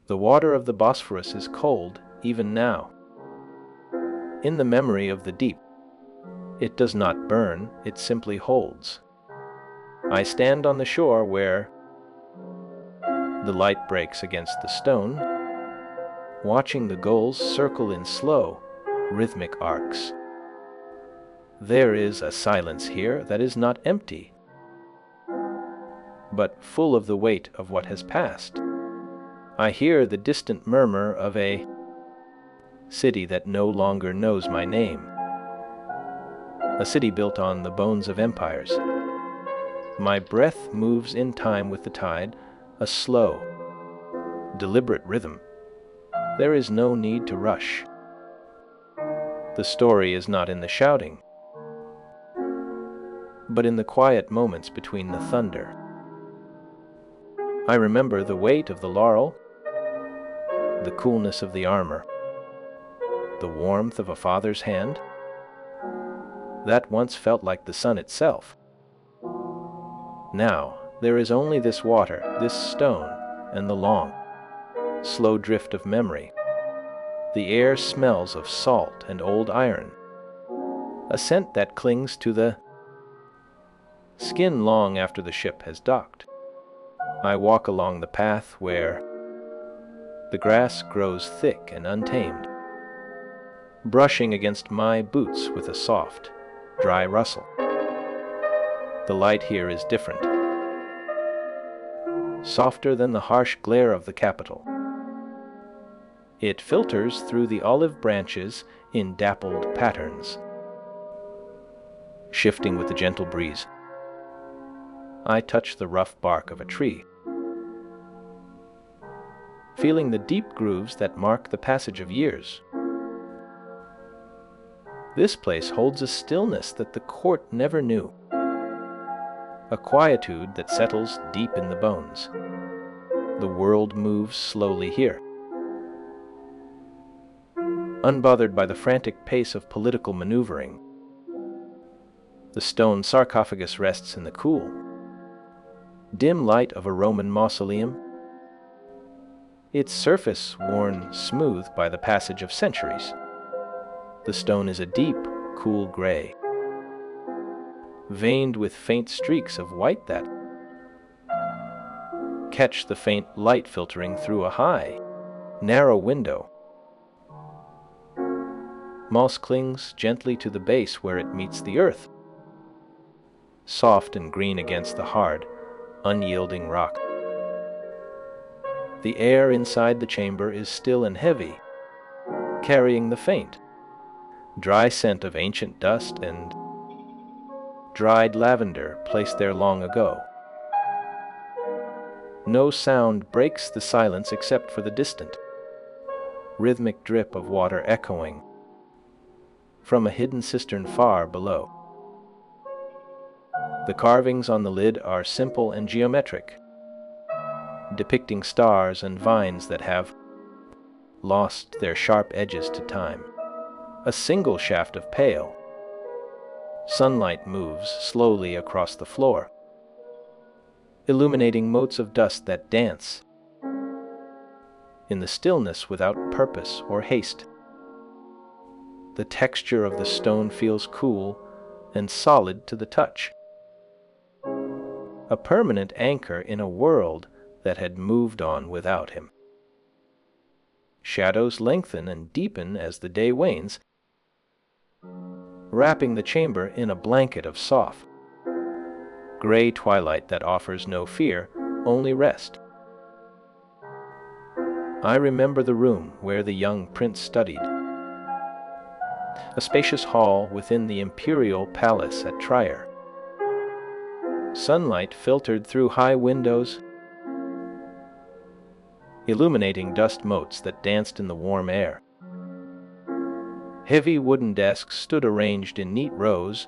The water of the Bosphorus is cold even now. In the memory of the deep, it does not burn, it simply holds. I stand on the shore where the light breaks against the stone, watching the gulls circle in slow, rhythmic arcs. There is a silence here that is not empty, but full of the weight of what has passed. I hear the distant murmur of a city that no longer knows my name, a city built on the bones of empires. My breath moves in time with the tide, a slow, deliberate rhythm. There is no need to rush. The story is not in the shouting, but in the quiet moments between the thunder. I remember the weight of the laurel, the coolness of the armor, the warmth of a father's hand that once felt like the sun itself. Now there is only this water, this stone, and the long, slow drift of memory. The air smells of salt and old iron, a scent that clings to the skin long after the ship has docked. I walk along the path where the grass grows thick and untamed, brushing against my boots with a soft, dry rustle. The light here is different, softer than the harsh glare of the capital. It filters through the olive branches in dappled patterns, shifting with the gentle breeze. I touch the rough bark of a tree, feeling the deep grooves that mark the passage of years. This place holds a stillness that the court never knew, a quietude that settles deep in the bones. The world moves slowly here, unbothered by the frantic pace of political maneuvering. The stone sarcophagus rests in the cool, dim light of a Roman mausoleum, its surface worn smooth by the passage of centuries. The stone is a deep, cool gray, veined with faint streaks of white that catch the faint light filtering through a high, narrow window. Moss clings gently to the base where it meets the earth, soft and green against the hard, unyielding rock. The air inside the chamber is still and heavy, carrying the faint, dry scent of ancient dust and dried lavender placed there long ago. No sound breaks the silence except for the distant, rhythmic drip of water echoing from a hidden cistern far below. The carvings on the lid are simple and geometric, depicting stars and vines that have lost their sharp edges to time. A single shaft of pale sunlight moves slowly across the floor, illuminating motes of dust that dance in the stillness without purpose or haste. The texture of the stone feels cool and solid to the touch, a permanent anchor in a world that had moved on without him. Shadows lengthen and deepen as the day wanes, wrapping the chamber in a blanket of soft, gray twilight that offers no fear, only rest. I remember the room where the young prince studied, a spacious hall within the imperial palace at Trier. Sunlight filtered through high windows, illuminating dust motes that danced in the warm air. Heavy wooden desks stood arranged in neat rows,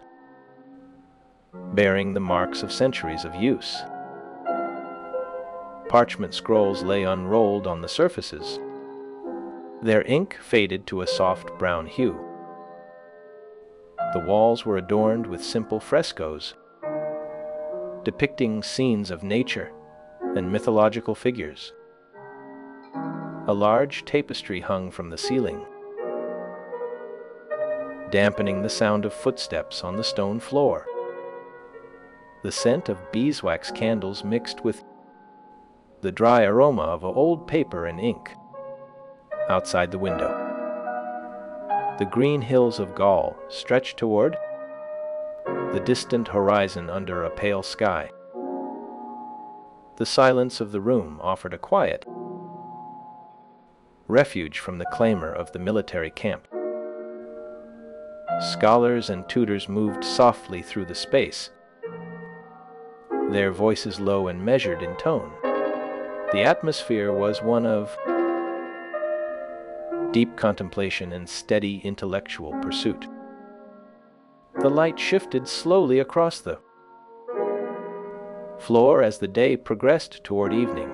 bearing the marks of centuries of use. Parchment scrolls lay unrolled on the surfaces, their ink faded to a soft brown hue. The walls were adorned with simple frescoes, depicting scenes of nature and mythological figures. A large tapestry hung from the ceiling, dampening the sound of footsteps on the stone floor. The scent of beeswax candles mixed with the dry aroma of old paper and ink. Outside the window, the green hills of Gaul stretched toward the distant horizon under a pale sky. The silence of the room offered a quiet refuge from the clamor of the military camp. Scholars and tutors moved softly through the space, their voices low and measured in tone. The atmosphere was one of deep contemplation and steady intellectual pursuit. The light shifted slowly across the floor as the day progressed toward evening.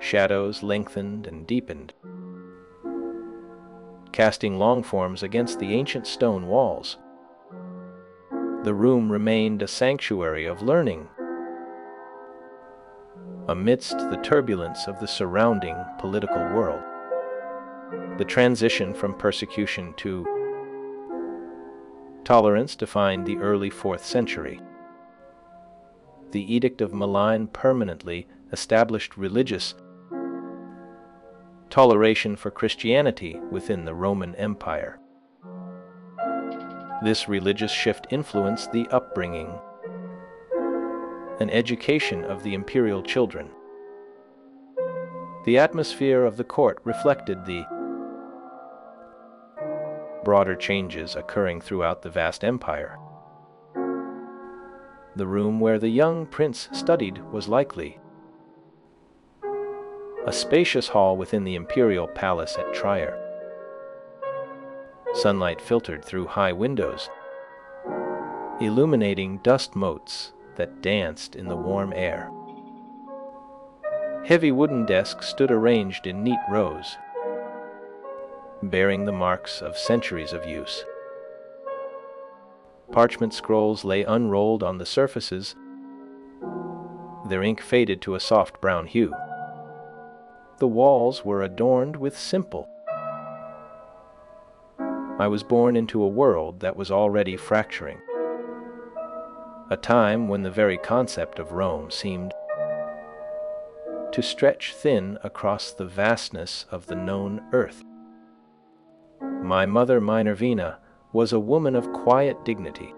Shadows lengthened and deepened, casting long forms against the ancient stone walls. The room remained a sanctuary of learning amidst the turbulence of the surrounding political world. The transition from persecution to tolerance defined the early 4th century. The Edict of Milan permanently established religious toleration for Christianity within the Roman Empire. This religious shift influenced the upbringing and education of the imperial children. The atmosphere of the court reflected the broader changes occurring throughout the vast empire. The room where the young prince studied was likely a spacious hall within the imperial palace at Trier. Sunlight filtered through high windows, illuminating dust motes that danced in the warm air. Heavy wooden desks stood arranged in neat rows, bearing the marks of centuries of use. Parchment scrolls lay unrolled on the surfaces, their ink faded to a soft brown hue. The walls were adorned with simple. I was born into a world that was already fracturing, a time when the very concept of Rome seemed to stretch thin across the vastness of the known earth. My mother, Minervina, was a woman of quiet dignity,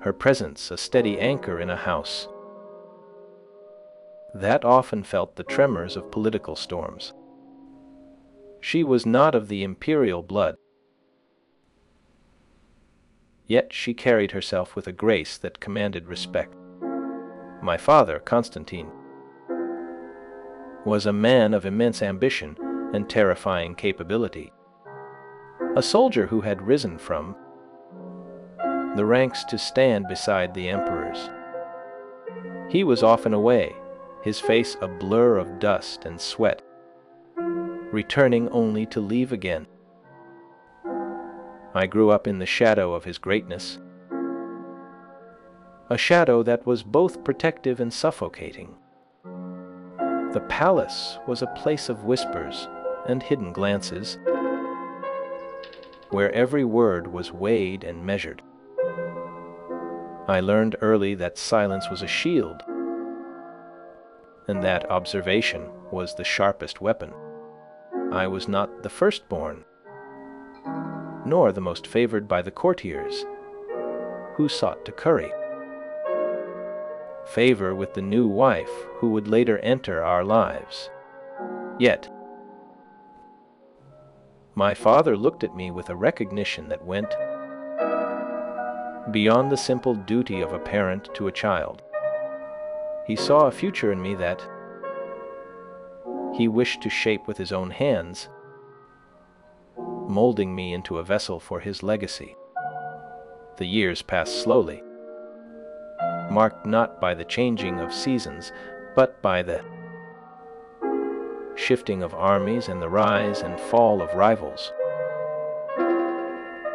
her presence a steady anchor in a house that often felt the tremors of political storms. She was not of the imperial blood, yet she carried herself with a grace that commanded respect. My father, Constantine, was a man of immense ambition and terrifying capability, a soldier who had risen from the ranks to stand beside the emperors. He was often away, his face a blur of dust and sweat, returning only to leave again. I grew up in the shadow of his greatness, a shadow that was both protective and suffocating. The palace was a place of whispers and hidden glances, where every word was weighed and measured. I learned early that silence was a shield, and that observation was the sharpest weapon. I was not the firstborn, nor the most favored by the courtiers who sought to curry favor with the new wife who would later enter our lives. Yet, my father looked at me with a recognition that went beyond the simple duty of a parent to a child. He saw a future in me that he wished to shape with his own hands, molding me into a vessel for his legacy. The years passed slowly, marked not by the changing of seasons, but by the shifting of armies and the rise and fall of rivals.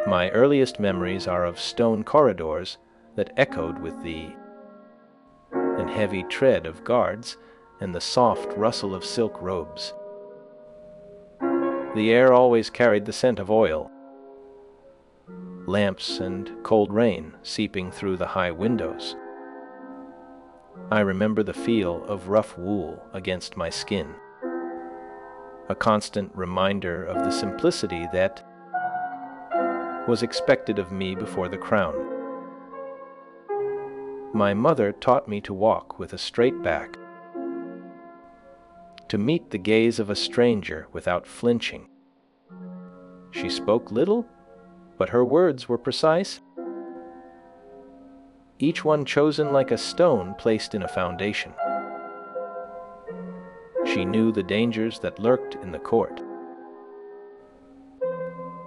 My earliest memories are of stone corridors that echoed with the and heavy tread of guards and the soft rustle of silk robes. The air always carried the scent of oil, lamps and cold rain seeping through the high windows. I remember the feel of rough wool against my skin, a constant reminder of the simplicity that was expected of me before the crown. My mother taught me to walk with a straight back, to meet the gaze of a stranger without flinching. She spoke little, but her words were precise, each one chosen like a stone placed in a foundation. She knew the dangers that lurked in the court,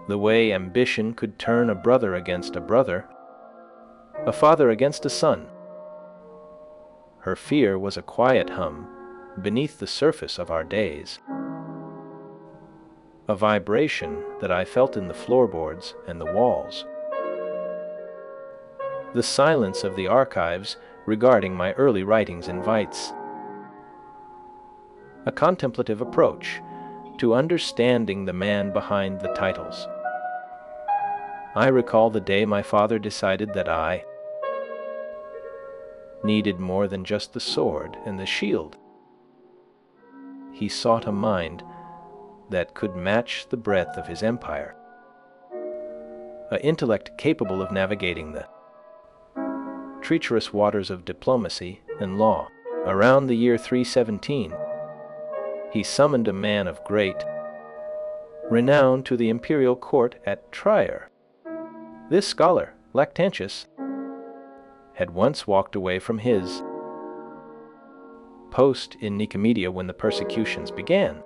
the way ambition could turn a brother against a brother, a father against a son. Her fear was a quiet hum beneath the surface of our days, a vibration that I felt in the floorboards and the walls. The silence of the archives regarding my early writings invites a contemplative approach to understanding the man behind the titles. I recall the day my father decided that I needed more than just the sword and the shield. He sought a mind that could match the breadth of his empire, an intellect capable of navigating the treacherous waters of diplomacy and law. Around the year 317, he summoned a man of great renown to the imperial court at Trier. This scholar, Lactantius, had once walked away from his post in Nicomedia when the persecutions began,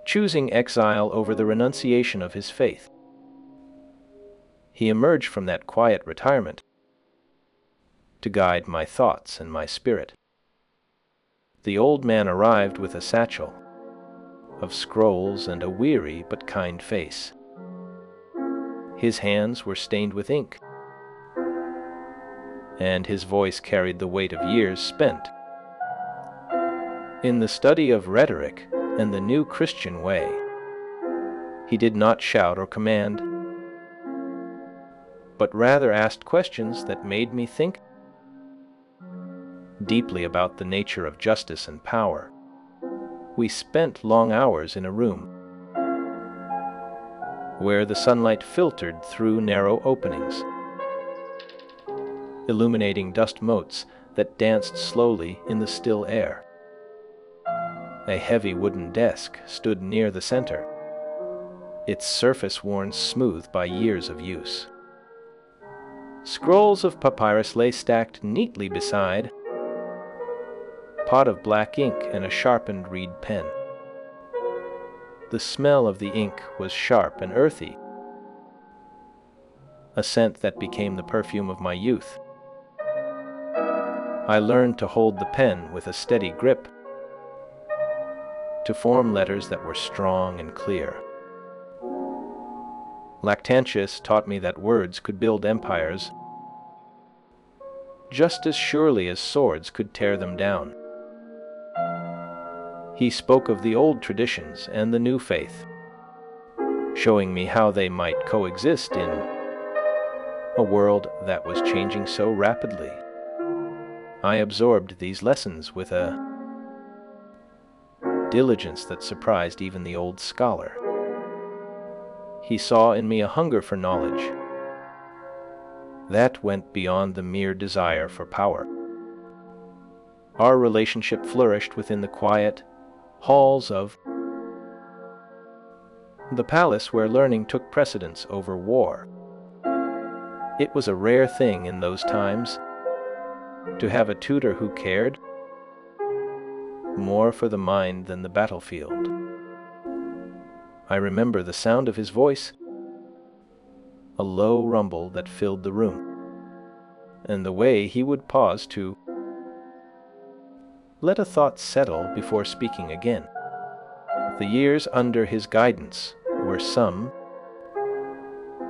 choosing exile over the renunciation of his faith. He emerged from that quiet retirement to guide my thoughts and my spirit. The old man arrived with a satchel of scrolls and a weary but kind face. His hands were stained with ink, and his voice carried the weight of years spent in the study of rhetoric and the new Christian way. He did not shout or command, but rather asked questions that made me think deeply about the nature of justice and power. We spent long hours in a room where the sunlight filtered through narrow openings, illuminating dust motes that danced slowly in the still air. A heavy wooden desk stood near the center, its surface worn smooth by years of use. Scrolls of papyrus lay stacked neatly beside a pot of black ink and a sharpened reed pen. The smell of the ink was sharp and earthy, a scent that became the perfume of my youth. I learned to hold the pen with a steady grip, to form letters that were strong and clear. Lactantius taught me that words could build empires just as surely as swords could tear them down. He spoke of the old traditions and the new faith, showing me how they might coexist in a world that was changing so rapidly. I absorbed these lessons with a diligence that surprised even the old scholar. He saw in me a hunger for knowledge that went beyond the mere desire for power. Our relationship flourished within the quiet halls of the palace where learning took precedence over war. It was a rare thing in those times to have a tutor who cared more for the mind than the battlefield. I remember the sound of his voice, a low rumble that filled the room, and the way he would pause to let a thought settle before speaking again. The years under his guidance were some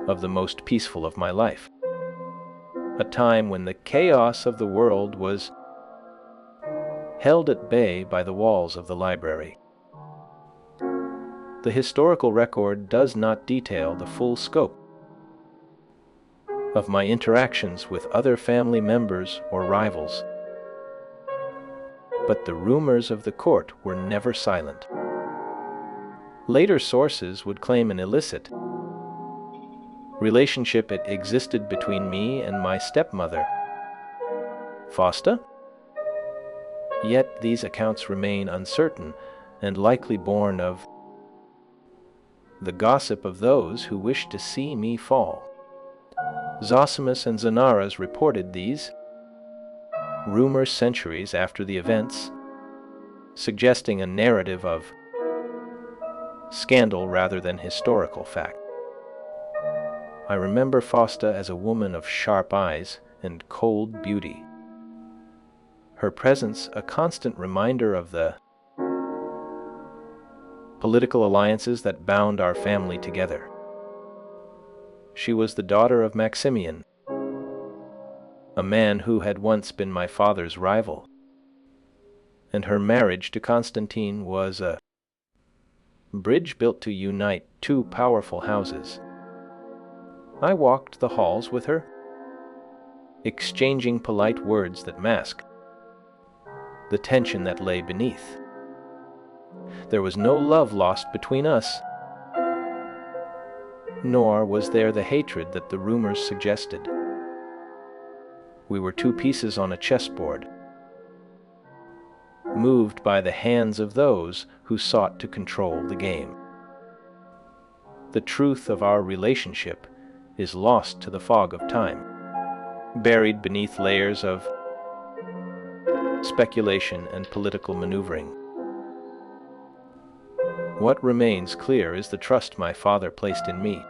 of the most peaceful of my life, a time when the chaos of the world was held at bay by the walls of the library. The historical record does not detail the full scope of my interactions with other family members or rivals, but the rumors of the court were never silent. Later sources would claim an illicit relationship existed between me and my stepmother, Fausta. Yet these accounts remain uncertain and likely born of the gossip of those who wished to see me fall. Zosimus and Zanaras reported these rumors centuries after the events, suggesting a narrative of scandal rather than historical fact. I remember Fausta as a woman of sharp eyes and cold beauty, her presence a constant reminder of the political alliances that bound our family together. She was the daughter of Maximian, a man who had once been my father's rival, and her marriage to Constantine was a bridge built to unite two powerful houses. I walked the halls with her, exchanging polite words that masked the tension that lay beneath. There was no love lost between us, nor was there the hatred that the rumors suggested. We were two pieces on a chessboard, moved by the hands of those who sought to control the game. The truth of our relationship is lost to the fog of time, buried beneath layers of speculation and political maneuvering. What remains clear is the trust my father placed in me,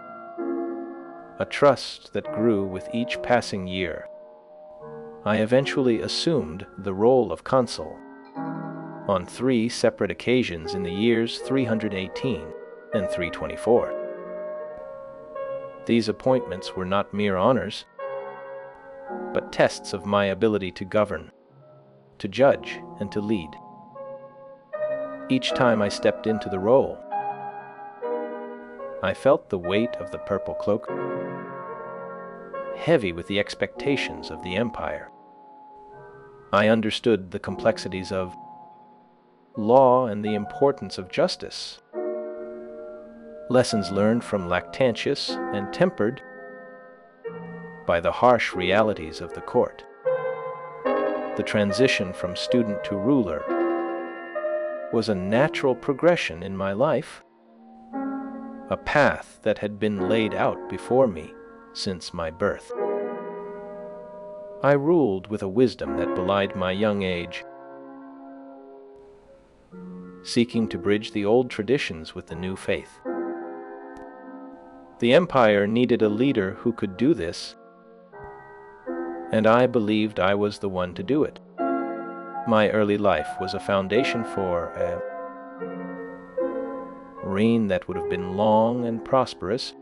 a trust that grew with each passing year. I eventually assumed the role of consul on 3 separate occasions in the years 318 and 324. These appointments were not mere honors, but tests of my ability to govern, to judge, and to lead. Each time I stepped into the role, I felt the weight of the purple cloak, heavy with the expectations of the empire. I understood the complexities of law and the importance of justice, lessons learned from Lactantius and tempered by the harsh realities of the court. The transition from student to ruler was a natural progression in my life, a path that had been laid out before me since my birth. I ruled with a wisdom that belied my young age, seeking to bridge the old traditions with the new faith. The empire needed a leader who could do this, and I believed I was the one to do it. My early life was a foundation for a reign that would have been long and prosperous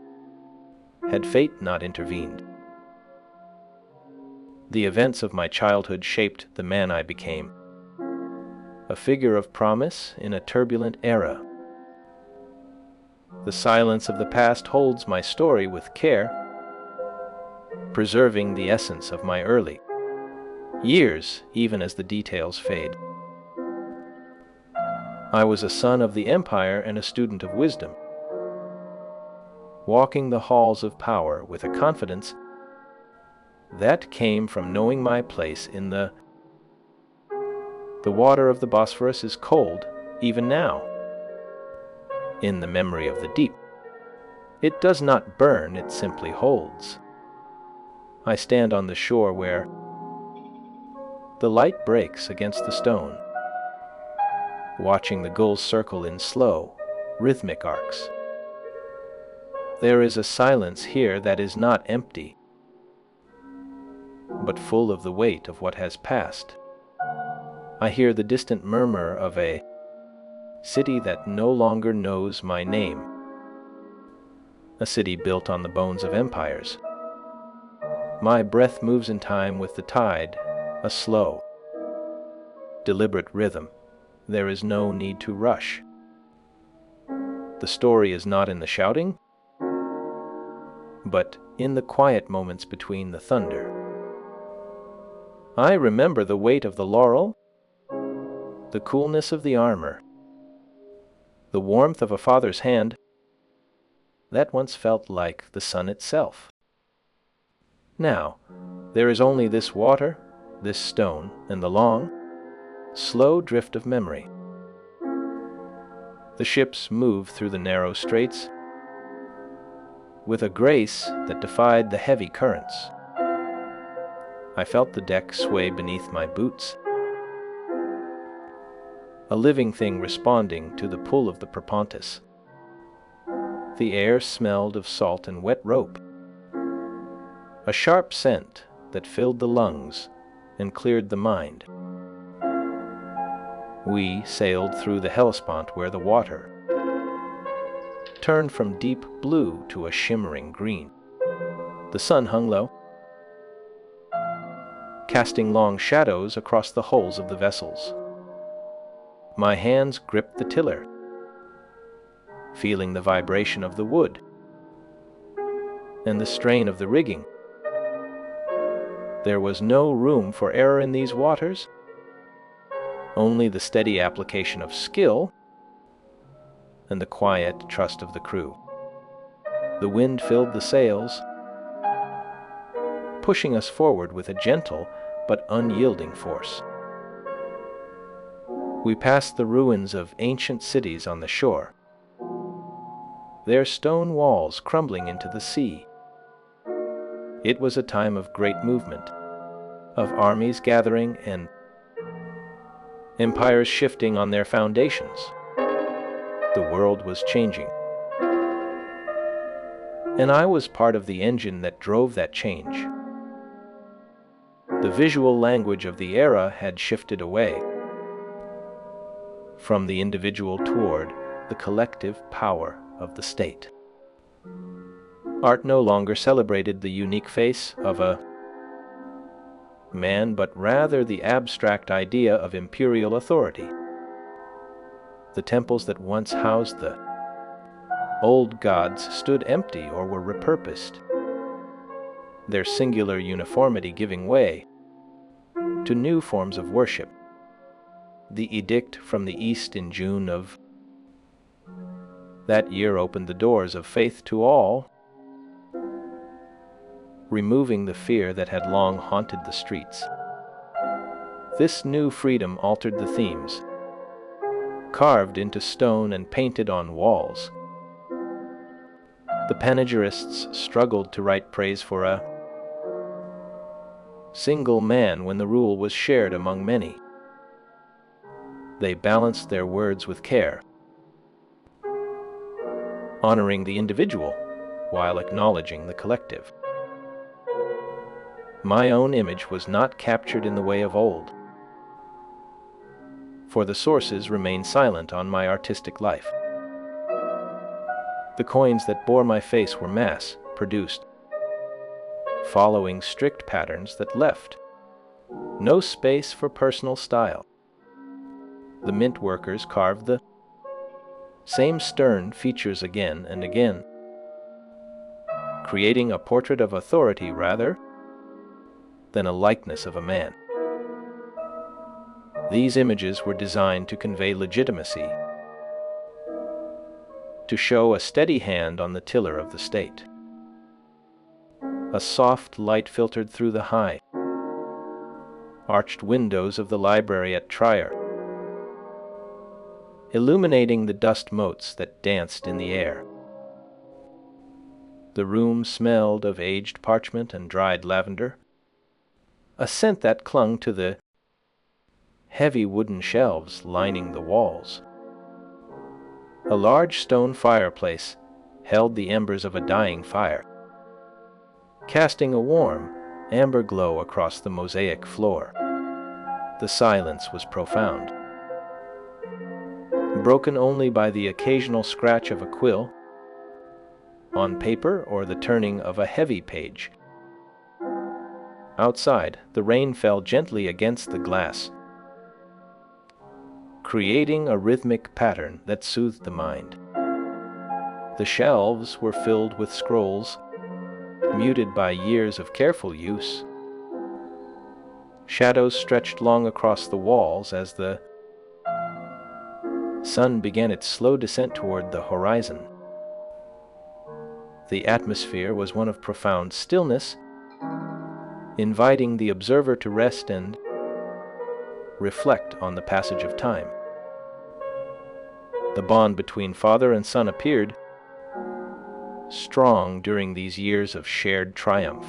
had fate not intervened. The events of my childhood shaped the man I became, a figure of promise in a turbulent era. The silence of the past holds my story with care, preserving the essence of my early years even as the details fade. I was a son of the empire and a student of wisdom, walking the halls of power with a confidence that came from knowing my place in the water of the Bosphorus is cold even now. In the memory of the deep, it does not burn, it simply holds. I stand on the shore where the light breaks against the stone, watching the gulls circle in slow, rhythmic arcs. There is a silence here that is not empty, but full of the weight of what has passed. I hear the distant murmur of a city that no longer knows my name, a city built on the bones of empires. My breath moves in time with the tide, a slow, deliberate rhythm. There is no need to rush. The story is not in the shouting, but in the quiet moments between the thunder. I remember the weight of the laurel, the coolness of the armor, the warmth of a father's hand that once felt like the sun itself. Now, there is only this water, this stone, and the long, slow drift of memory. The ships move through the narrow straits with a grace that defied the heavy currents. I felt the deck sway beneath my boots, a living thing responding to the pull of the Propontis. The air smelled of salt and wet rope, a sharp scent that filled the lungs and cleared the mind. We sailed through the Hellespont where the water turned from deep blue to a shimmering green. The sun hung low, casting long shadows across the hulls of the vessels. My hands gripped the tiller, feeling the vibration of the wood and the strain of the rigging. There was no room for error in these waters, only the steady application of skill and the quiet trust of the crew. The wind filled the sails, pushing us forward with a gentle but unyielding force. We passed the ruins of ancient cities on the shore, their stone walls crumbling into the sea. It was a time of great movement, of armies gathering and empires shifting on their foundations. The world was changing, and I was part of the engine that drove that change. The visual language of the era had shifted away from the individual toward the collective power of the state. Art no longer celebrated the unique face of a man, but rather the abstract idea of imperial authority. The temples that once housed the old gods stood empty or were repurposed, their singular uniformity giving way to new forms of worship. The edict from the East in June of that year opened the doors of faith to all, removing the fear that had long haunted the streets. This new freedom altered the themes, carved into stone and painted on walls. The panegyrists struggled to write praise for a single man when the rule was shared among many. They balanced their words with care, honoring the individual while acknowledging the collective. My own image was not captured in the way of old, for the sources remained silent on my artistic life. The coins that bore my face were mass-produced, following strict patterns that left no space for personal style. The mint workers carved the same stern features again and again, creating a portrait of authority rather than a likeness of a man. These images were designed to convey legitimacy, to show a steady hand on the tiller of the state. A soft light filtered through the high, arched windows of the library at Trier, illuminating the dust motes that danced in the air. The room smelled of aged parchment and dried lavender, a scent that clung to the heavy wooden shelves lining the walls. A large stone fireplace held the embers of a dying fire, casting a warm, amber glow across the mosaic floor. The silence was profound, broken only by the occasional scratch of a quill on paper or the turning of a heavy page. Outside, the rain fell gently against the glass, creating a rhythmic pattern that soothed the mind. The shelves were filled with scrolls, muted by years of careful use. Shadows stretched long across the walls as the sun began its slow descent toward the horizon. The atmosphere was one of profound stillness, inviting the observer to rest and reflect on the passage of time. The bond between father and son appeared strong during these years of shared triumph.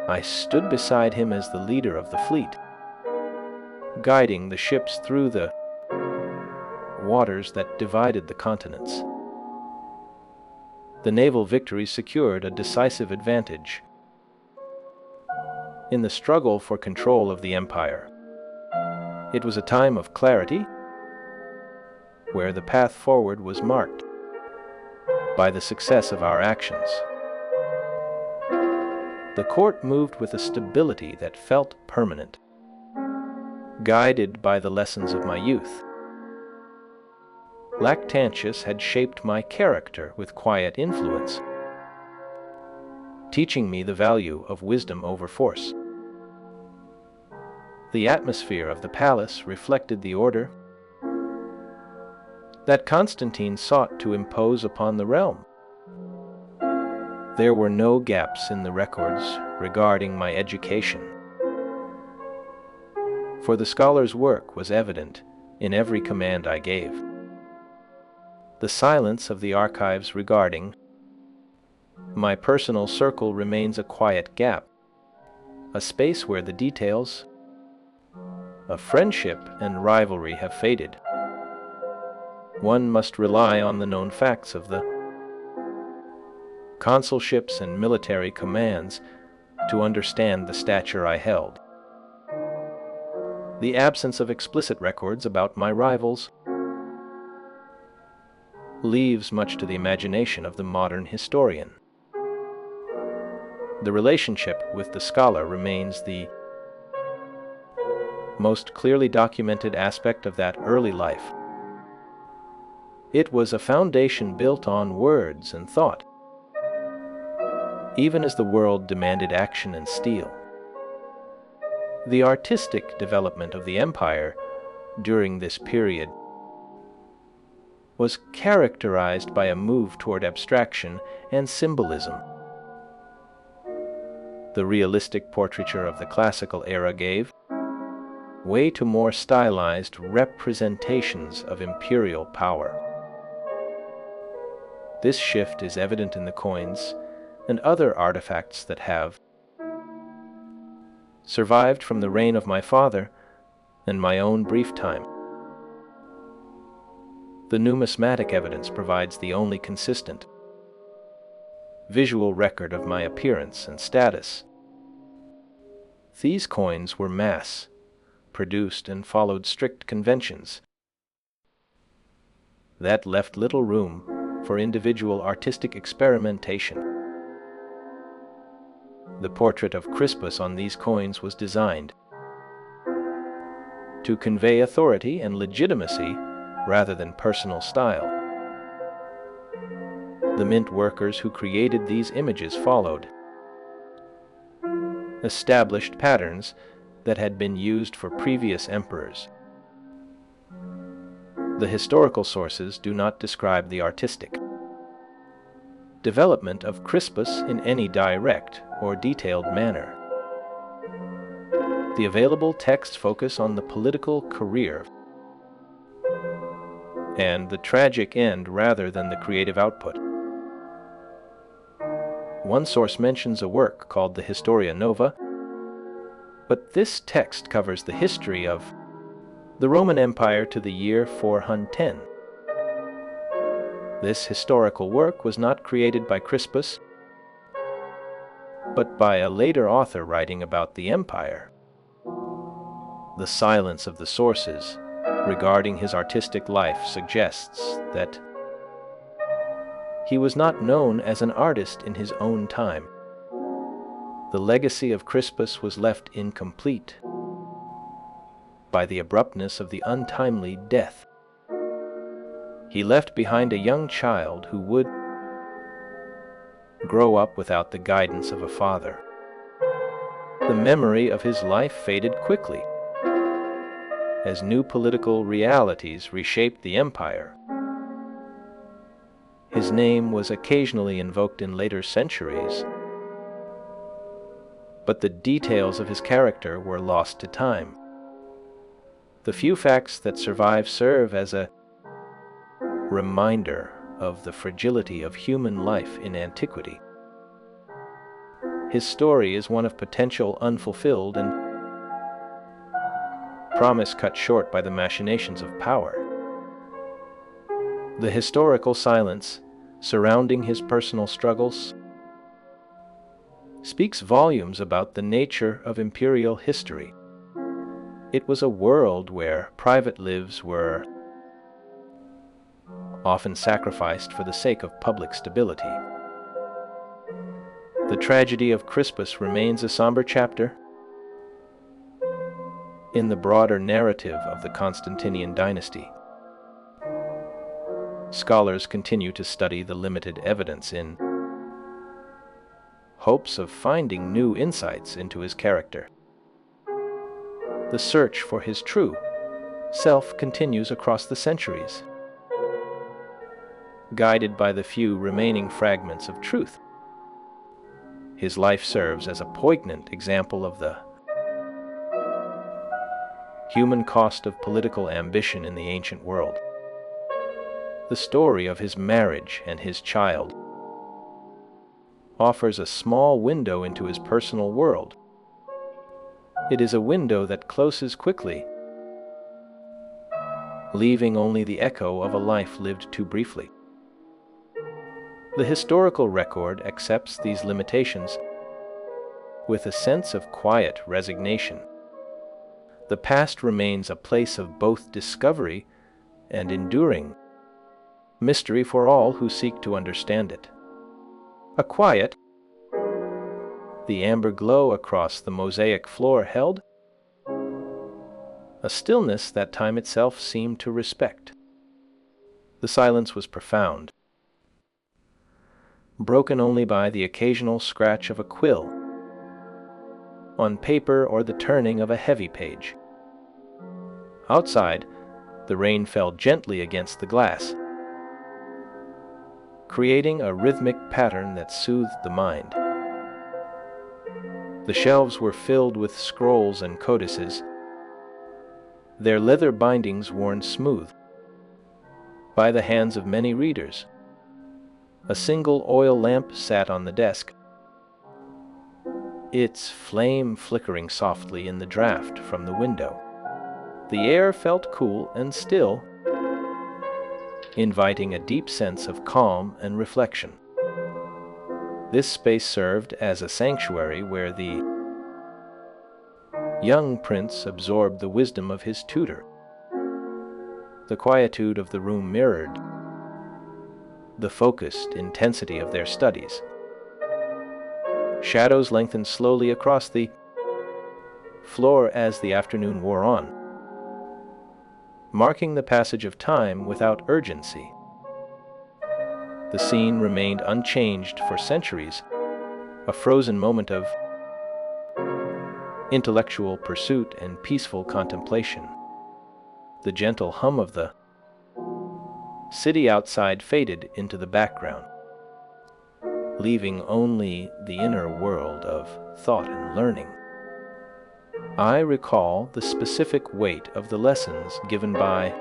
I stood beside him as the leader of the fleet, guiding the ships through the waters that divided the continents. The naval victory secured a decisive advantage in the struggle for control of the empire. It was a time of clarity, where the path forward was marked by the success of our actions. The court moved with a stability that felt permanent, guided by the lessons of my youth. Lactantius had shaped my character with quiet influence, teaching me the value of wisdom over force. The atmosphere of the palace reflected the order that Constantine sought to impose upon the realm. There were no gaps in the records regarding my education, for the scholar's work was evident in every command I gave. The silence of the archives regarding my personal circle remains a quiet gap, a space where the details of friendship and rivalry have faded. One must rely on the known facts of the consulships and military commands to understand the stature I held. The absence of explicit records about my rivals leaves much to the imagination of the modern historian. The relationship with the scholar remains the most clearly documented aspect of that early life. It was a foundation built on words and thought, even as the world demanded action and steel. The artistic development of the empire during this period was characterized by a move toward abstraction and symbolism. The realistic portraiture of the classical era gave way to more stylized representations of imperial power. This shift is evident in the coins and other artifacts that have survived from the reign of my father and my own brief time. The numismatic evidence provides the only consistent visual record of my appearance and status. These coins were mass-produced and followed strict conventions that left little room for individual artistic experimentation. The portrait of Crispus on these coins was designed to convey authority and legitimacy rather than personal style. The mint workers who created these images followed established patterns that had been used for previous emperors. The historical sources do not describe the artistic development of Crispus in any direct or detailed manner. The available texts focus on the political career and the tragic end rather than the creative output. One source mentions a work called the Historia Nova, but this text covers the history of the Roman Empire to the year 410. This historical work was not created by Crispus, but by a later author writing about the empire. The silence of the sources regarding his artistic life suggests that he was not known as an artist in his own time. The legacy of Crispus was left incomplete by the abruptness of the untimely death. He left behind a young child who would grow up without the guidance of a father. The memory of his life faded quickly as new political realities reshaped the empire. His name was occasionally invoked in later centuries, but the details of his character were lost to time. The few facts that survive serve as a reminder of the fragility of human life in antiquity. His story is one of potential unfulfilled and promise cut short by the machinations of power. The historical silence surrounding his personal struggles speaks volumes about the nature of imperial history. It was a world where private lives were often sacrificed for the sake of public stability. The tragedy of Crispus remains a somber chapter in the broader narrative of the Constantinian dynasty. Scholars continue to study the limited evidence in hopes of finding new insights into his character. The search for his true self continues across the centuries, guided by the few remaining fragments of truth. His life serves as a poignant example of the human cost of political ambition in the ancient world. The story of his marriage and his child offers a small window into his personal world. It is a window that closes quickly, leaving only the echo of a life lived too briefly. The historical record accepts these limitations with a sense of quiet resignation. The past remains a place of both discovery and enduring mystery for all who seek to understand it. A quiet, the amber glow across the mosaic floor held a stillness that time itself seemed to respect. The silence was profound, broken only by the occasional scratch of a quill on paper or the turning of a heavy page. Outside, the rain fell gently against the glass, creating a rhythmic pattern that soothed the mind. The shelves were filled with scrolls and codices, their leather bindings worn smooth by the hands of many readers. A single oil lamp sat on the desk, its flame flickering softly in the draught from the window. The air felt cool and still, inviting a deep sense of calm and reflection. This space served as a sanctuary where the young prince absorbed the wisdom of his tutor. The quietude of the room mirrored the focused intensity of their studies. Shadows lengthened slowly across the floor as the afternoon wore on, marking the passage of time without urgency. The scene remained unchanged for centuries, a frozen moment of intellectual pursuit and peaceful contemplation. The gentle hum of the city outside faded into the background, leaving only the inner world of thought and learning. I recall the specific weight of the lessons given by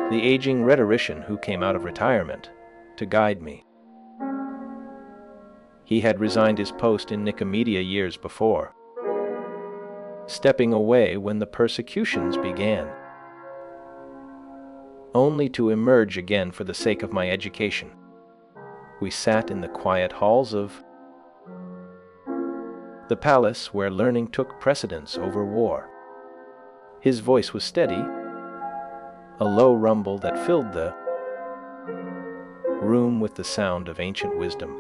the aging rhetorician who came out of retirement to guide me. He had resigned his post in Nicomedia years before, stepping away when the persecutions began, only to emerge again for the sake of my education. We sat in the quiet halls of the palace where learning took precedence over war. His voice was steady, a low rumble that filled the room with the sound of ancient wisdom.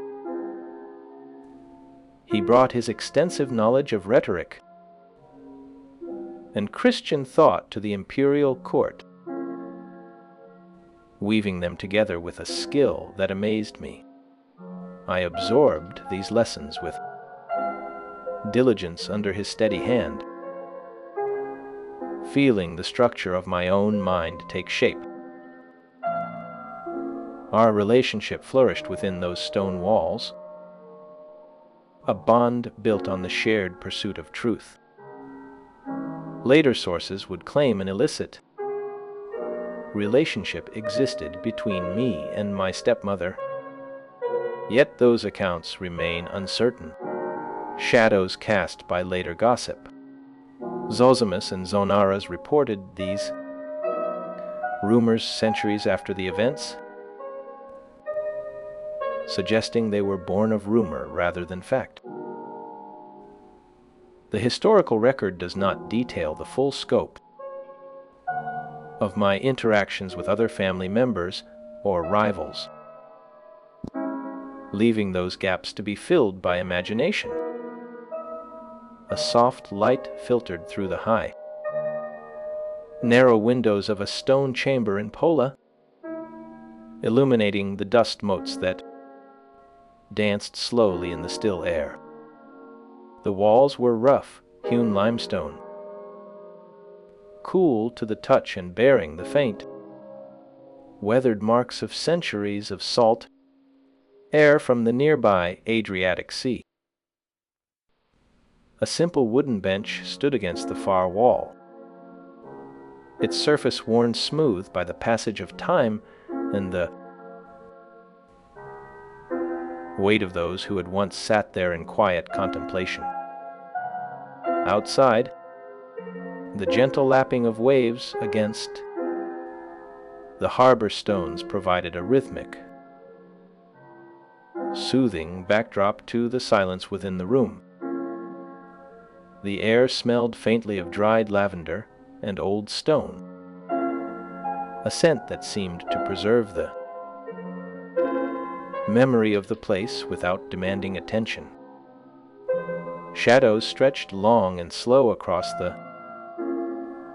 He brought his extensive knowledge of rhetoric, and Christian thought to the imperial court, weaving them together with a skill that amazed me. I absorbed these lessons with diligence under his steady hand, feeling the structure of my own mind take shape. Our relationship flourished within those stone walls, a bond built on the shared pursuit of truth. Later sources would claim an illicit relationship existed between me and my stepmother, yet those accounts remain uncertain, shadows cast by later gossip. Zosimus and Zonaras reported these rumors centuries after the events, suggesting they were born of rumor rather than fact. The historical record does not detail the full scope of my interactions with other family members or rivals, leaving those gaps to be filled by imagination. A soft light filtered through the high, narrow windows of a stone chamber in Pola, illuminating the dust motes that danced slowly in the still air. The walls were rough, hewn limestone, cool to the touch and bearing the faint, weathered marks of centuries of salt air from the nearby Adriatic Sea. A simple wooden bench stood against the far wall, its surface worn smooth by the passage of time and the weight of those who had once sat there in quiet contemplation. Outside, the gentle lapping of waves against the harbor stones provided a rhythmic, soothing backdrop to the silence within the room. The air smelled faintly of dried lavender and old stone, a scent that seemed to preserve the memory of the place without demanding attention. Shadows stretched long and slow across the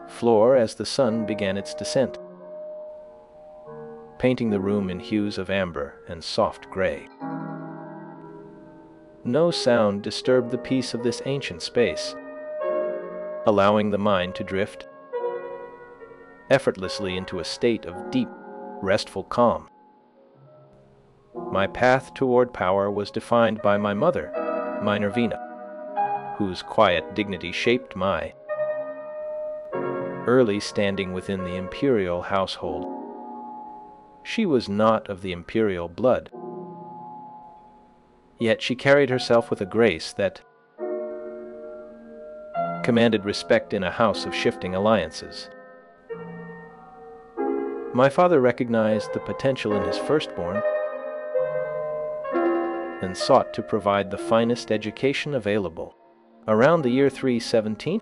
floor as the sun began its descent, painting the room in hues of amber and soft gray. No sound disturbed the peace of this ancient space, allowing the mind to drift effortlessly into a state of deep, restful calm. My path toward power was defined by my mother, Minervina, whose quiet dignity shaped my early standing within the imperial household. She was not of the imperial blood, yet she carried herself with a grace that commanded respect in a house of shifting alliances. My father recognized the potential in his firstborn and sought to provide the finest education available. Around the year 317,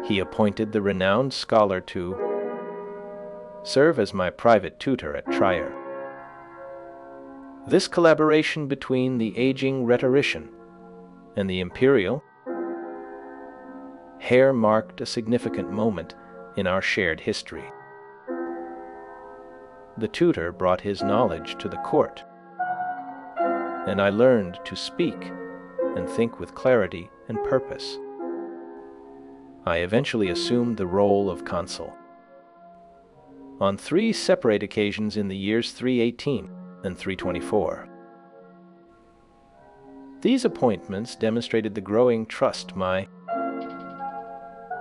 he appointed the renowned scholar to serve as my private tutor at Trier. This collaboration between the aging rhetorician and the imperial heir marked a significant moment in our shared history. The tutor brought his knowledge to the court, and I learned to speak and think with clarity and purpose. I eventually assumed the role of consul on 3 separate occasions in the years 318 and 324. These appointments demonstrated the growing trust my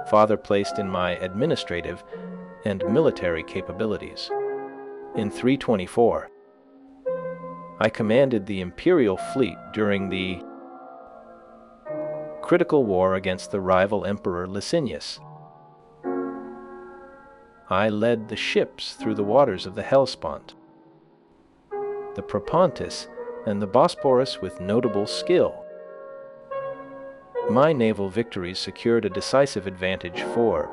father placed in my administrative and military capabilities. In 324, I commanded the imperial fleet during the critical war against the rival emperor Licinius. I led the ships through the waters of the Hellespont, the Propontis, and the Bosporus with notable skill. My naval victories secured a decisive advantage for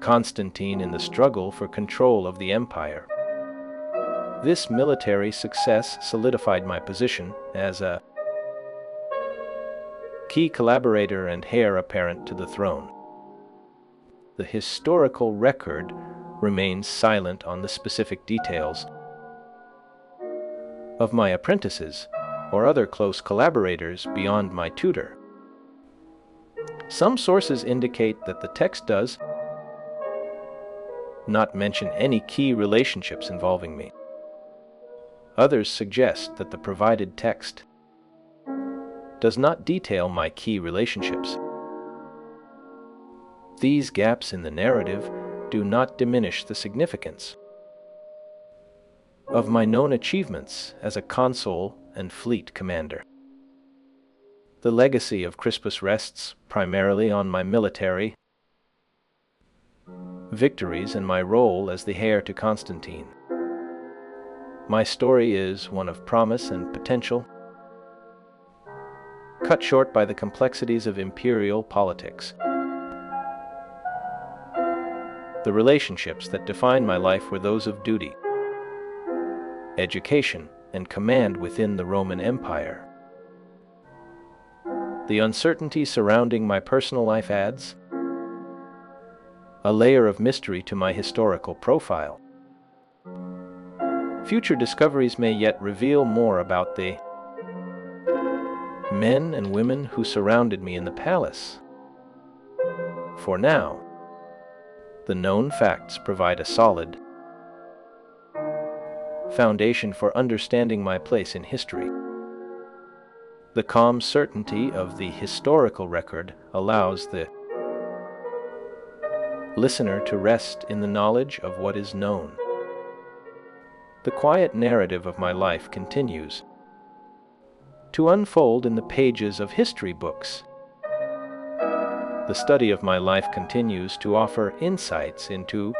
Constantine in the struggle for control of the empire. This military success solidified my position as a key collaborator and heir apparent to the throne. The historical record remains silent on the specific details of my apprentices or other close collaborators beyond my tutor. Some sources indicate that the text does not mention any key relationships involving me. Others suggest that the provided text does not detail my key relationships. These gaps in the narrative do not diminish the significance of my known achievements as a consul and fleet commander. The legacy of Crispus rests primarily on my military victories and my role as the heir to Constantine. My story is one of promise and potential, cut short by the complexities of imperial politics. The relationships that define my life were those of duty, education, and command within the Roman Empire. The uncertainty surrounding my personal life adds a layer of mystery to my historical profile. Future discoveries may yet reveal more about the men and women who surrounded me in the palace. For now, the known facts provide a solid foundation for understanding my place in history. The calm certainty of the historical record allows the listener to rest in the knowledge of what is known. The quiet narrative of my life continues to unfold in the pages of history books. The study of my life continues to offer insights into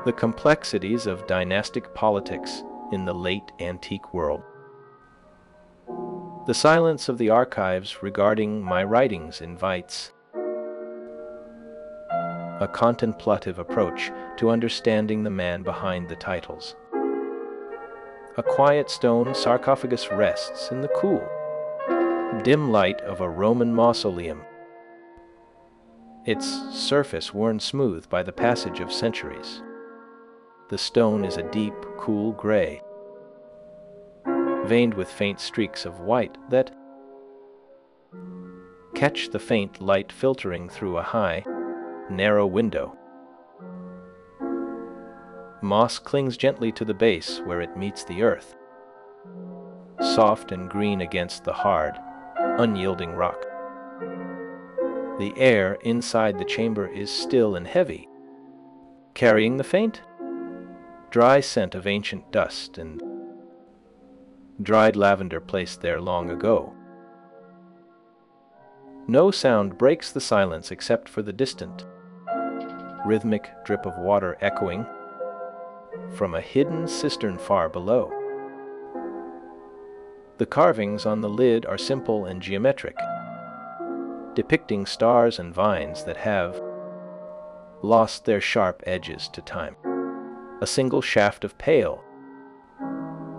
the complexities of dynastic politics in the late antique world. The silence of the archives regarding my writings invites a contemplative approach to understanding the man behind the titles. A quiet stone sarcophagus rests in the cool, dim light of a Roman mausoleum, its surface worn smooth by the passage of centuries. The stone is a deep, cool gray, veined with faint streaks of white that catch the faint light filtering through a high, narrow window. Moss clings gently to the base where it meets the earth, soft and green against the hard, unyielding rock. The air inside the chamber is still and heavy, carrying the faint, dry scent of ancient dust and dried lavender placed there long ago. No sound breaks the silence except for the distant, rhythmic drip of water echoing from a hidden cistern far below. The carvings on the lid are simple and geometric, depicting stars and vines that have lost their sharp edges to time. A single shaft of pale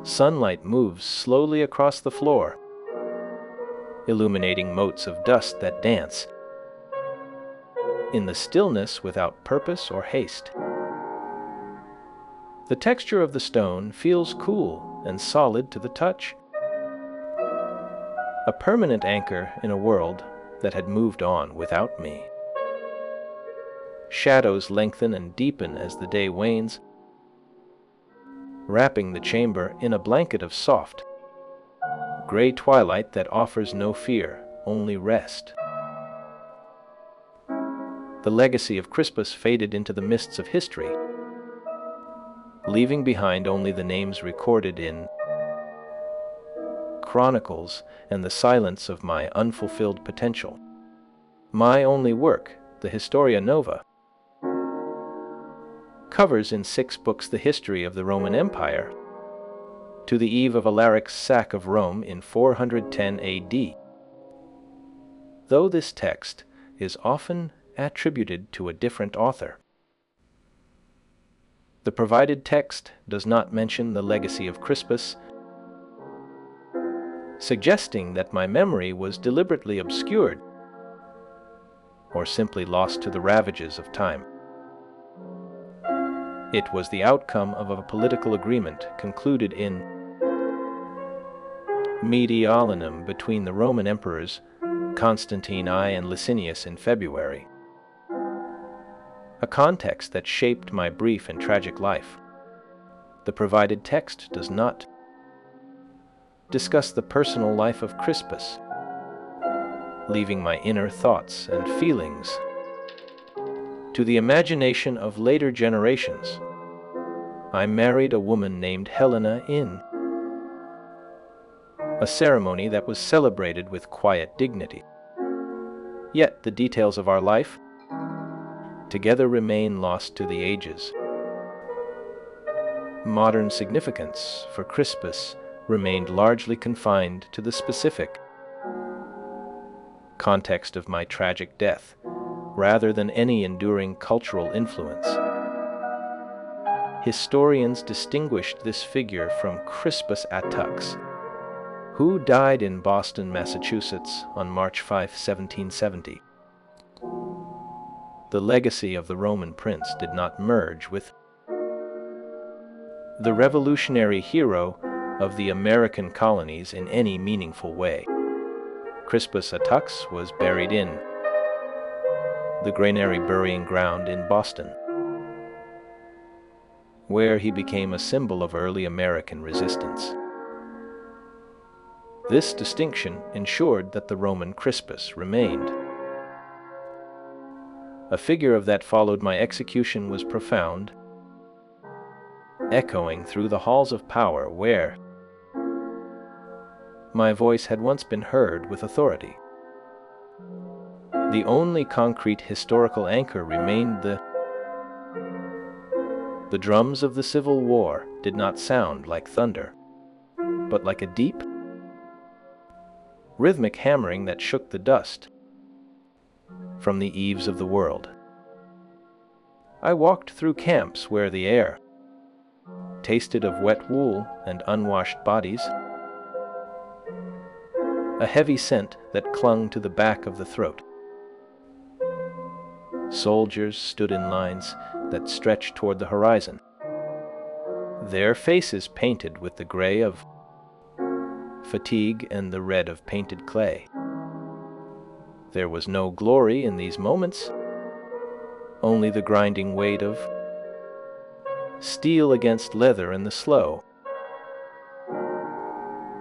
sunlight moves slowly across the floor, illuminating motes of dust that dance in the stillness without purpose or haste. The texture of the stone feels cool and solid to the touch, a permanent anchor in a world that had moved on without me. Shadows lengthen and deepen as the day wanes, wrapping the chamber in a blanket of soft, gray twilight that offers no fear, only rest. The legacy of Crispus faded into the mists of history, leaving behind only the names recorded in chronicles and the silence of my unfulfilled potential. My only work, the Historia Nova, covers in 6 books the history of the Roman Empire to the eve of Alaric's sack of Rome in 410 AD. Though this text is often attributed to a different author, the provided text does not mention the legacy of Crispus, suggesting that my memory was deliberately obscured or simply lost to the ravages of time. It was the outcome of a political agreement concluded in Mediolanum between the Roman emperors Constantine I and Licinius in February, a context that shaped my brief and tragic life. The provided text does not discuss the personal life of Crispus, leaving my inner thoughts and feelings to the imagination of later generations. I married a woman named Helena in a ceremony that was celebrated with quiet dignity. Yet the details of our life together remain lost to the ages. Modern significance for Crispus remained largely confined to the specific context of my tragic death, rather than any enduring cultural influence. Historians distinguished this figure from Crispus Attucks, who died in Boston, Massachusetts on March 5, 1770. The legacy of the Roman prince did not merge with the revolutionary hero of the American colonies in any meaningful way. Crispus Attucks was buried in the Granary Burying Ground in Boston, where he became a symbol of early American resistance. This distinction ensured that the Roman Crispus remained. A figure of that followed my execution was profound, echoing through the halls of power where my voice had once been heard with authority. The only concrete historical anchor remained the drums of the Civil War did not sound like thunder, but like a deep, rhythmic hammering that shook the dust from the eaves of the world. I walked through camps where the air tasted of wet wool and unwashed bodies, a heavy scent that clung to the back of the throat. Soldiers stood in lines that stretched toward the horizon, their faces painted with the gray of fatigue and the red of painted clay. There was no glory in these moments, only the grinding weight of steel against leather and the slow,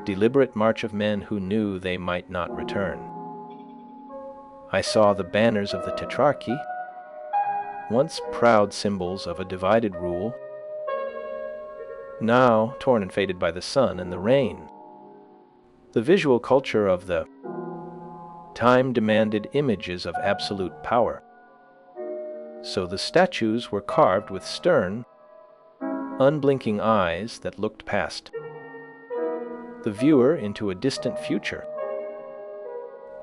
deliberate march of men who knew they might not return. I saw the banners of the Tetrarchy, once proud symbols of a divided rule, now torn and faded by the sun and the rain. The visual culture of the time demanded images of absolute power, so the statues were carved with stern, unblinking eyes that looked past the viewer into a distant future.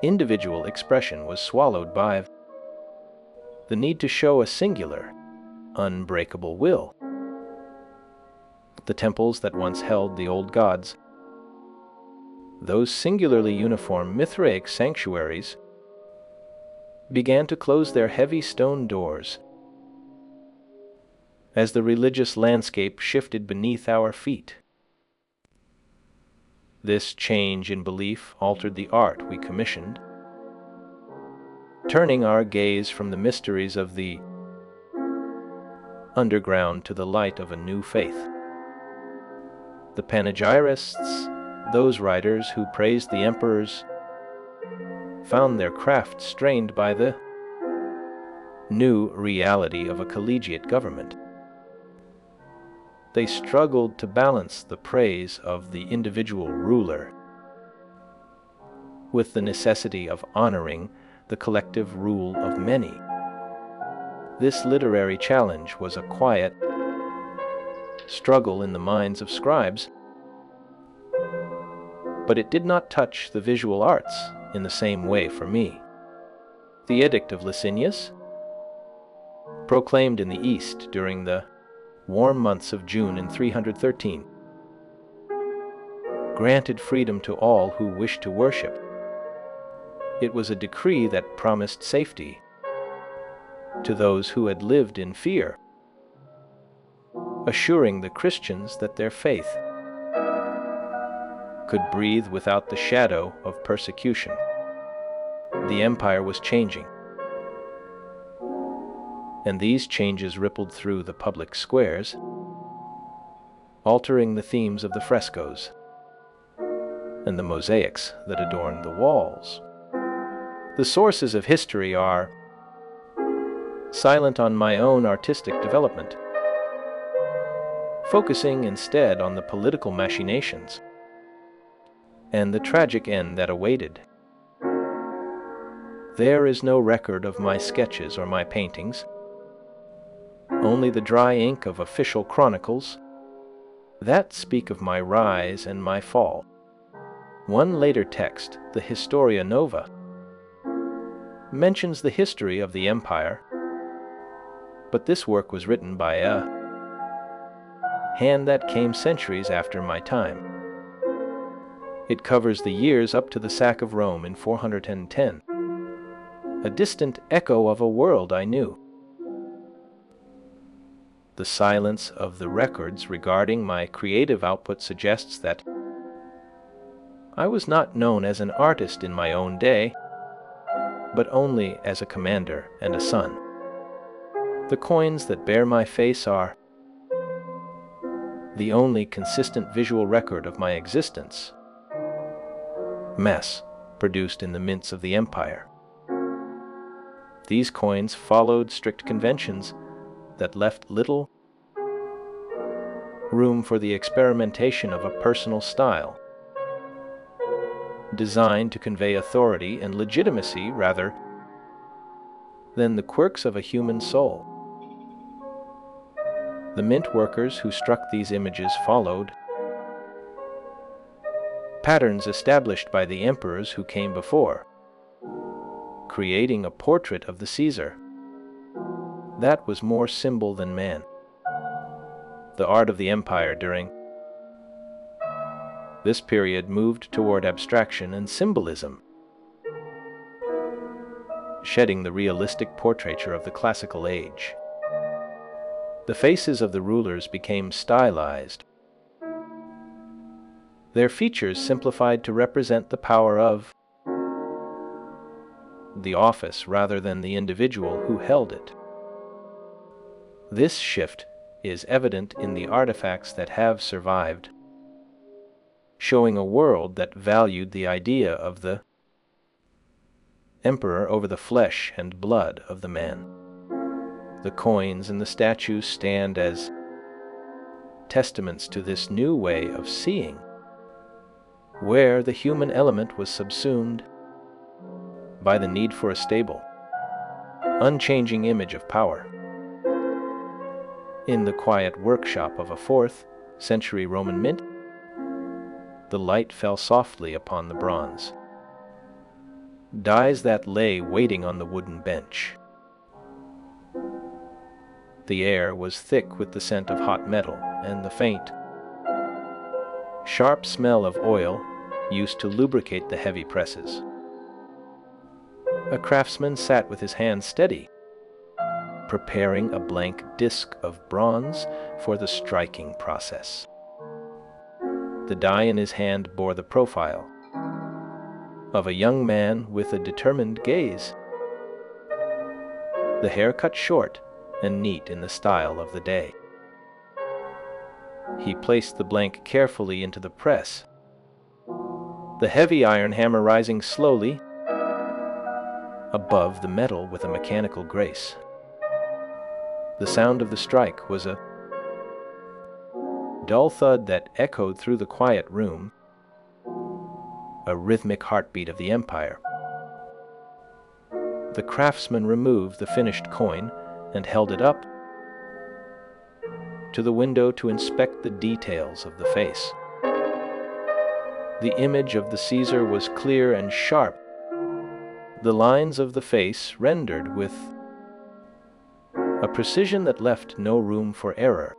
Individual expression was swallowed by the need to show a singular, unbreakable will. The temples that once held the old gods, those singularly uniform Mithraic sanctuaries, began to close their heavy stone doors as the religious landscape shifted beneath our feet. This change in belief altered the art we commissioned, turning our gaze from the mysteries of the underground to the light of a new faith. The panegyrists, those writers who praised the emperors, found their craft strained by the new reality of a collegiate government. They struggled to balance the praise of the individual ruler with the necessity of honoring the collective rule of many. This literary challenge was a quiet struggle in the minds of scribes, but it did not touch the visual arts in the same way for me. The Edict of Licinius, proclaimed in the East during the warm months of June in 313, granted freedom to all who wished to worship. It was a decree that promised safety to those who had lived in fear, assuring the Christians that their faith could breathe without the shadow of persecution. The empire was changing, and these changes rippled through the public squares, altering the themes of the frescoes and the mosaics that adorned the walls. The sources of history are silent on my own artistic development, focusing instead on the political machinations and the tragic end that awaited. There is no record of my sketches or my paintings, only the dry ink of official chronicles that speak of my rise and my fall. One later text, the Historia Nova, mentions the history of the empire, but this work was written by a hand that came centuries after my time. It covers the years up to the sack of Rome in 410, a distant echo of a world I knew. The silence of the records regarding my creative output suggests that I was not known as an artist in my own day, but only as a commander and a son. The coins that bear my face are the only consistent visual record of my existence, mass produced in the mints of the empire. These coins followed strict conventions that left little room for the experimentation of a personal style, designed to convey authority and legitimacy rather than the quirks of a human soul. The mint workers who struck these images followed patterns established by the emperors who came before, creating a portrait of the Caesar that was more symbol than man. The art of the empire during this period moved toward abstraction and symbolism, shedding the realistic portraiture of the classical age. The faces of the rulers became stylized, their features simplified to represent the power of the office rather than the individual who held it. This shift is evident in the artifacts that have survived, showing a world that valued the idea of the emperor over the flesh and blood of the man. The coins and the statues stand as testaments to this new way of seeing, where the human element was subsumed by the need for a stable, unchanging image of power. In the quiet workshop of a 4th century Roman mint, the light fell softly upon the bronze dies that lay waiting on the wooden bench. The air was thick with the scent of hot metal and the faint, sharp smell of oil used to lubricate the heavy presses. A craftsman sat with his hands steady, preparing a blank disc of bronze for the striking process. The die in his hand bore the profile of a young man with a determined gaze, the hair cut short and neat in the style of the day. He placed the blank carefully into the press, the heavy iron hammer rising slowly above the metal with a mechanical grace. The sound of the strike was a dull thud that echoed through the quiet room, a rhythmic heartbeat of the empire. The craftsman removed the finished coin and held it up to the window to inspect the details of the face. The image of the Caesar was clear and sharp, the lines of the face rendered with a precision that left no room for error.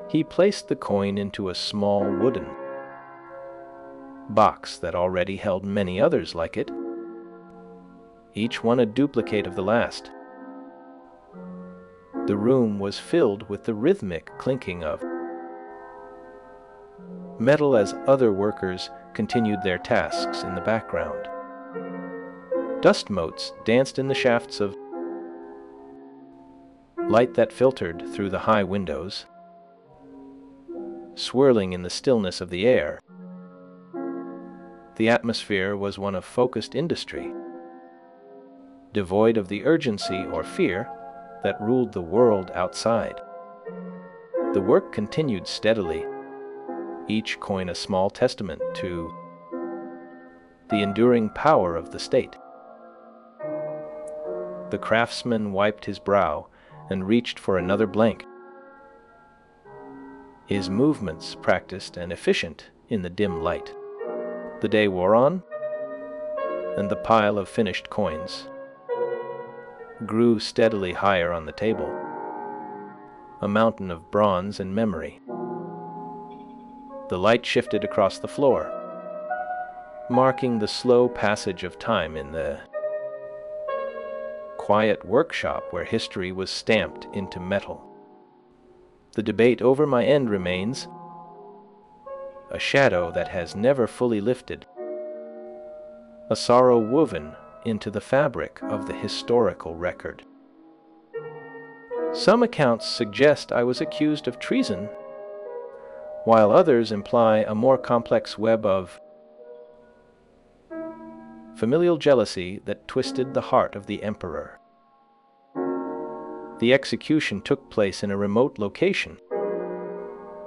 He placed the coin into a small wooden box that already held many others like it, each one a duplicate of the last. The room was filled with the rhythmic clinking of metal as other workers continued their tasks in the background. Dust motes danced in the shafts of light that filtered through the high windows, swirling in the stillness of the air. The atmosphere was one of focused industry, devoid of the urgency or fear that ruled the world outside. The work continued steadily, each coin a small testament to the enduring power of the state. The craftsman wiped his brow and reached for another blank, his movements practiced and efficient in the dim light. The day wore on, and the pile of finished coins grew steadily higher on the table, a mountain of bronze and memory. The light shifted across the floor, marking the slow passage of time in the quiet workshop where history was stamped into metal. The debate over my end remains, a shadow that has never fully lifted, a sorrow woven into the fabric of the historical record. Some accounts suggest I was accused of treason, while others imply a more complex web of familial jealousy that twisted the heart of the emperor. The execution took place in a remote location,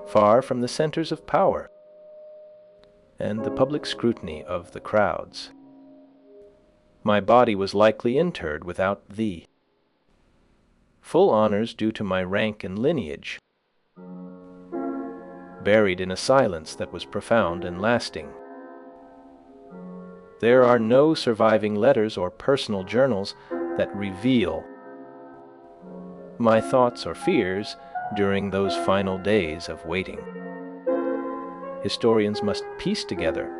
far from the centers of power and the public scrutiny of the crowds. My body was likely interred without the full honors due to my rank and lineage, buried in a silence that was profound and lasting. There are no surviving letters or personal journals that reveal my thoughts or fears during those final days of waiting. Historians must piece together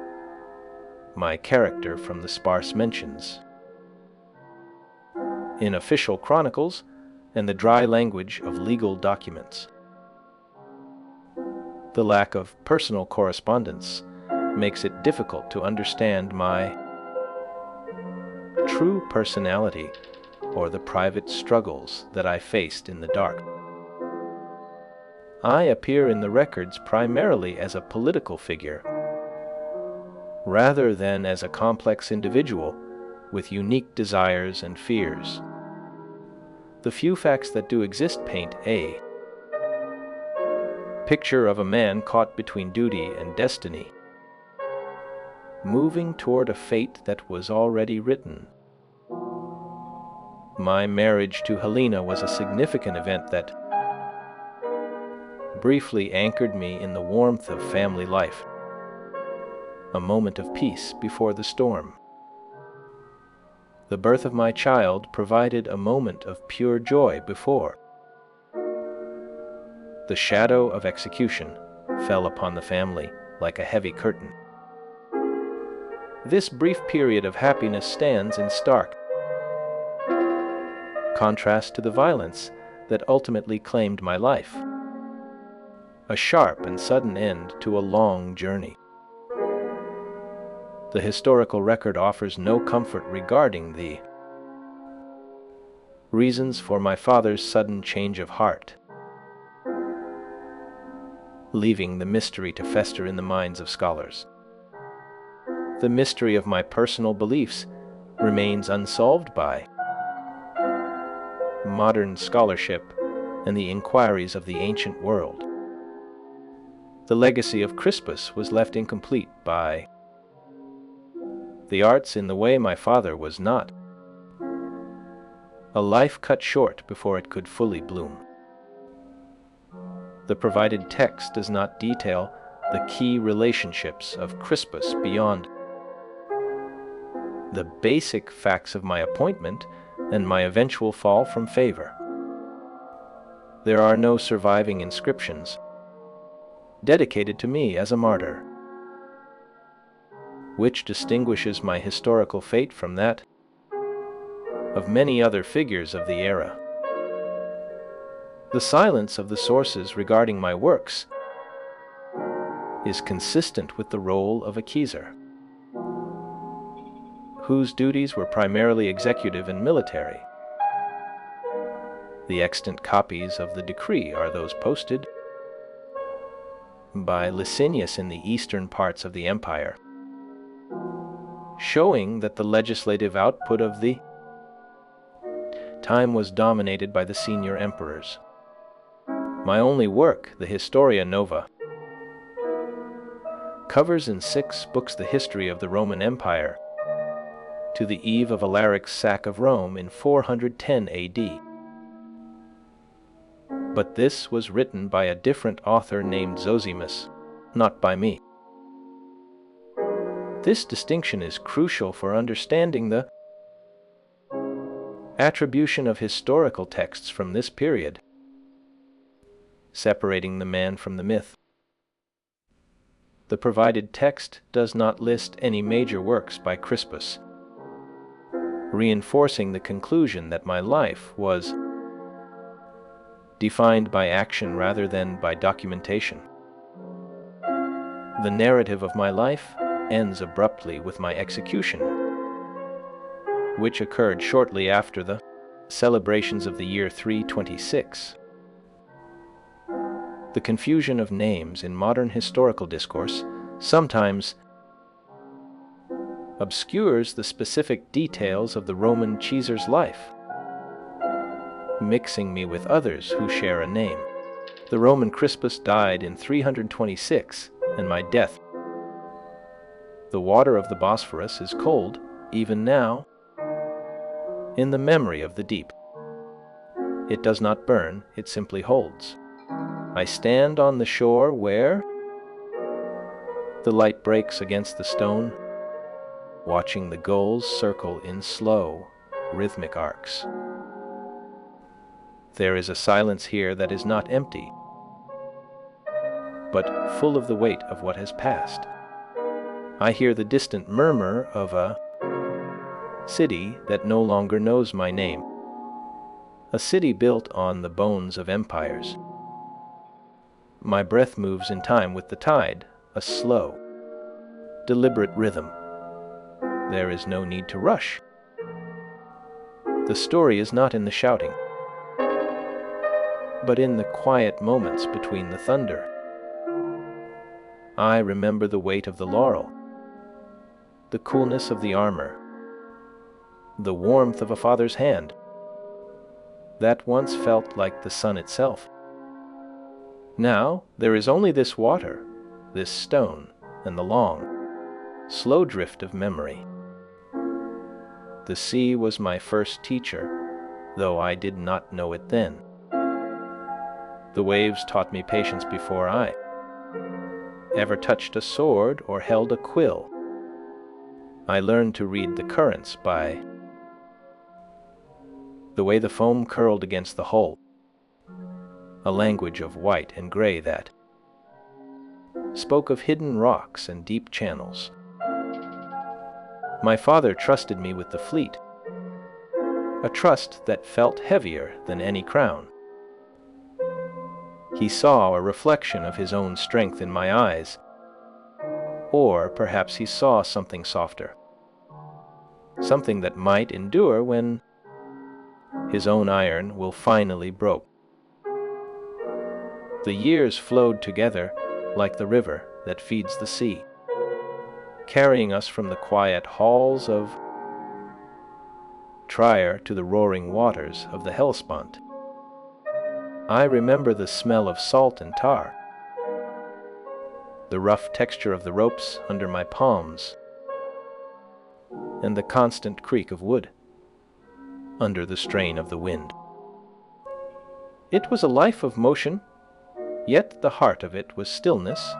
my character from the sparse mentions in official chronicles and the dry language of legal documents. The lack of personal correspondence makes it difficult to understand my true personality or the private struggles that I faced in the dark. I appear in the records primarily as a political figure, rather than as a complex individual with unique desires and fears. The few facts that do exist paint a picture of a man caught between duty and destiny, moving toward a fate that was already written. My marriage to Helena was a significant event that briefly anchored me in the warmth of family life, a moment of peace before the storm. The birth of my child provided a moment of pure joy before the shadow of execution fell upon the family like a heavy curtain. This brief period of happiness stands in stark contrast to the violence that ultimately claimed my life, a sharp and sudden end to a long journey. The historical record offers no comfort regarding the reasons for my father's sudden change of heart, leaving the mystery to fester in the minds of scholars. The mystery of my personal beliefs remains unsolved by modern scholarship and the inquiries of the ancient world. The legacy of Crispus was left incomplete by the arts in the way my father was not, a life cut short before it could fully bloom. The provided text does not detail the key relationships of Crispus beyond the basic facts of my appointment and my eventual fall from favor. There are no surviving inscriptions dedicated to me as a martyr. which distinguishes my historical fate from that of many other figures of the era. The silence of the sources regarding my works is consistent with the role of a Kaiser, whose duties were primarily executive and military. The extant copies of the decree are those posted by Licinius in the eastern parts of the empire, showing that the legislative output of the time was dominated by the senior emperors. My only work, the Historia Nova, covers in 6 books the history of the Roman Empire to the eve of Alaric's sack of Rome in 410 AD. But this was written by a different author named Zosimus, not by me. This distinction is crucial for understanding the attribution of historical texts from this period, separating the man from the myth. The provided text does not list any major works by Crispus, reinforcing the conclusion that my life was defined by action rather than by documentation. The narrative of my life ends abruptly with my execution, which occurred shortly after the celebrations of the year 326. The confusion of names in modern historical discourse sometimes obscures the specific details of the Roman Caesar's life, mixing me with others who share a name. The Roman Crispus died in 326, and my death. The water of the Bosphorus is cold, even now, in the memory of the deep. It does not burn, it simply holds. I stand on the shore where the light breaks against the stone, watching the gulls circle in slow, rhythmic arcs. There is a silence here that is not empty, but full of the weight of what has passed. I hear the distant murmur of a city that no longer knows my name, a city built on the bones of empires. My breath moves in time with the tide, a slow, deliberate rhythm. There is no need to rush. The story is not in the shouting, but in the quiet moments between the thunder. I remember the weight of the laurel, the coolness of the armor, the warmth of a father's hand that once felt like the sun itself. Now there is only this water, this stone, and the long, slow drift of memory. The sea was my first teacher, though I did not know it then. The waves taught me patience before I ever touched a sword or held a quill. I learned to read the currents by the way the foam curled against the hull, a language of white and gray that spoke of hidden rocks and deep channels. My father trusted me with the fleet, a trust that felt heavier than any crown. He saw a reflection of his own strength in my eyes, or perhaps he saw something softer, something that might endure when his own iron will finally broke. The years flowed together like the river that feeds the sea, carrying us from the quiet halls of Trier to the roaring waters of the Hellespont. I remember the smell of salt and tar, the rough texture of the ropes under my palms, and the constant creak of wood under the strain of the wind. It was a life of motion, yet the heart of it was stillness,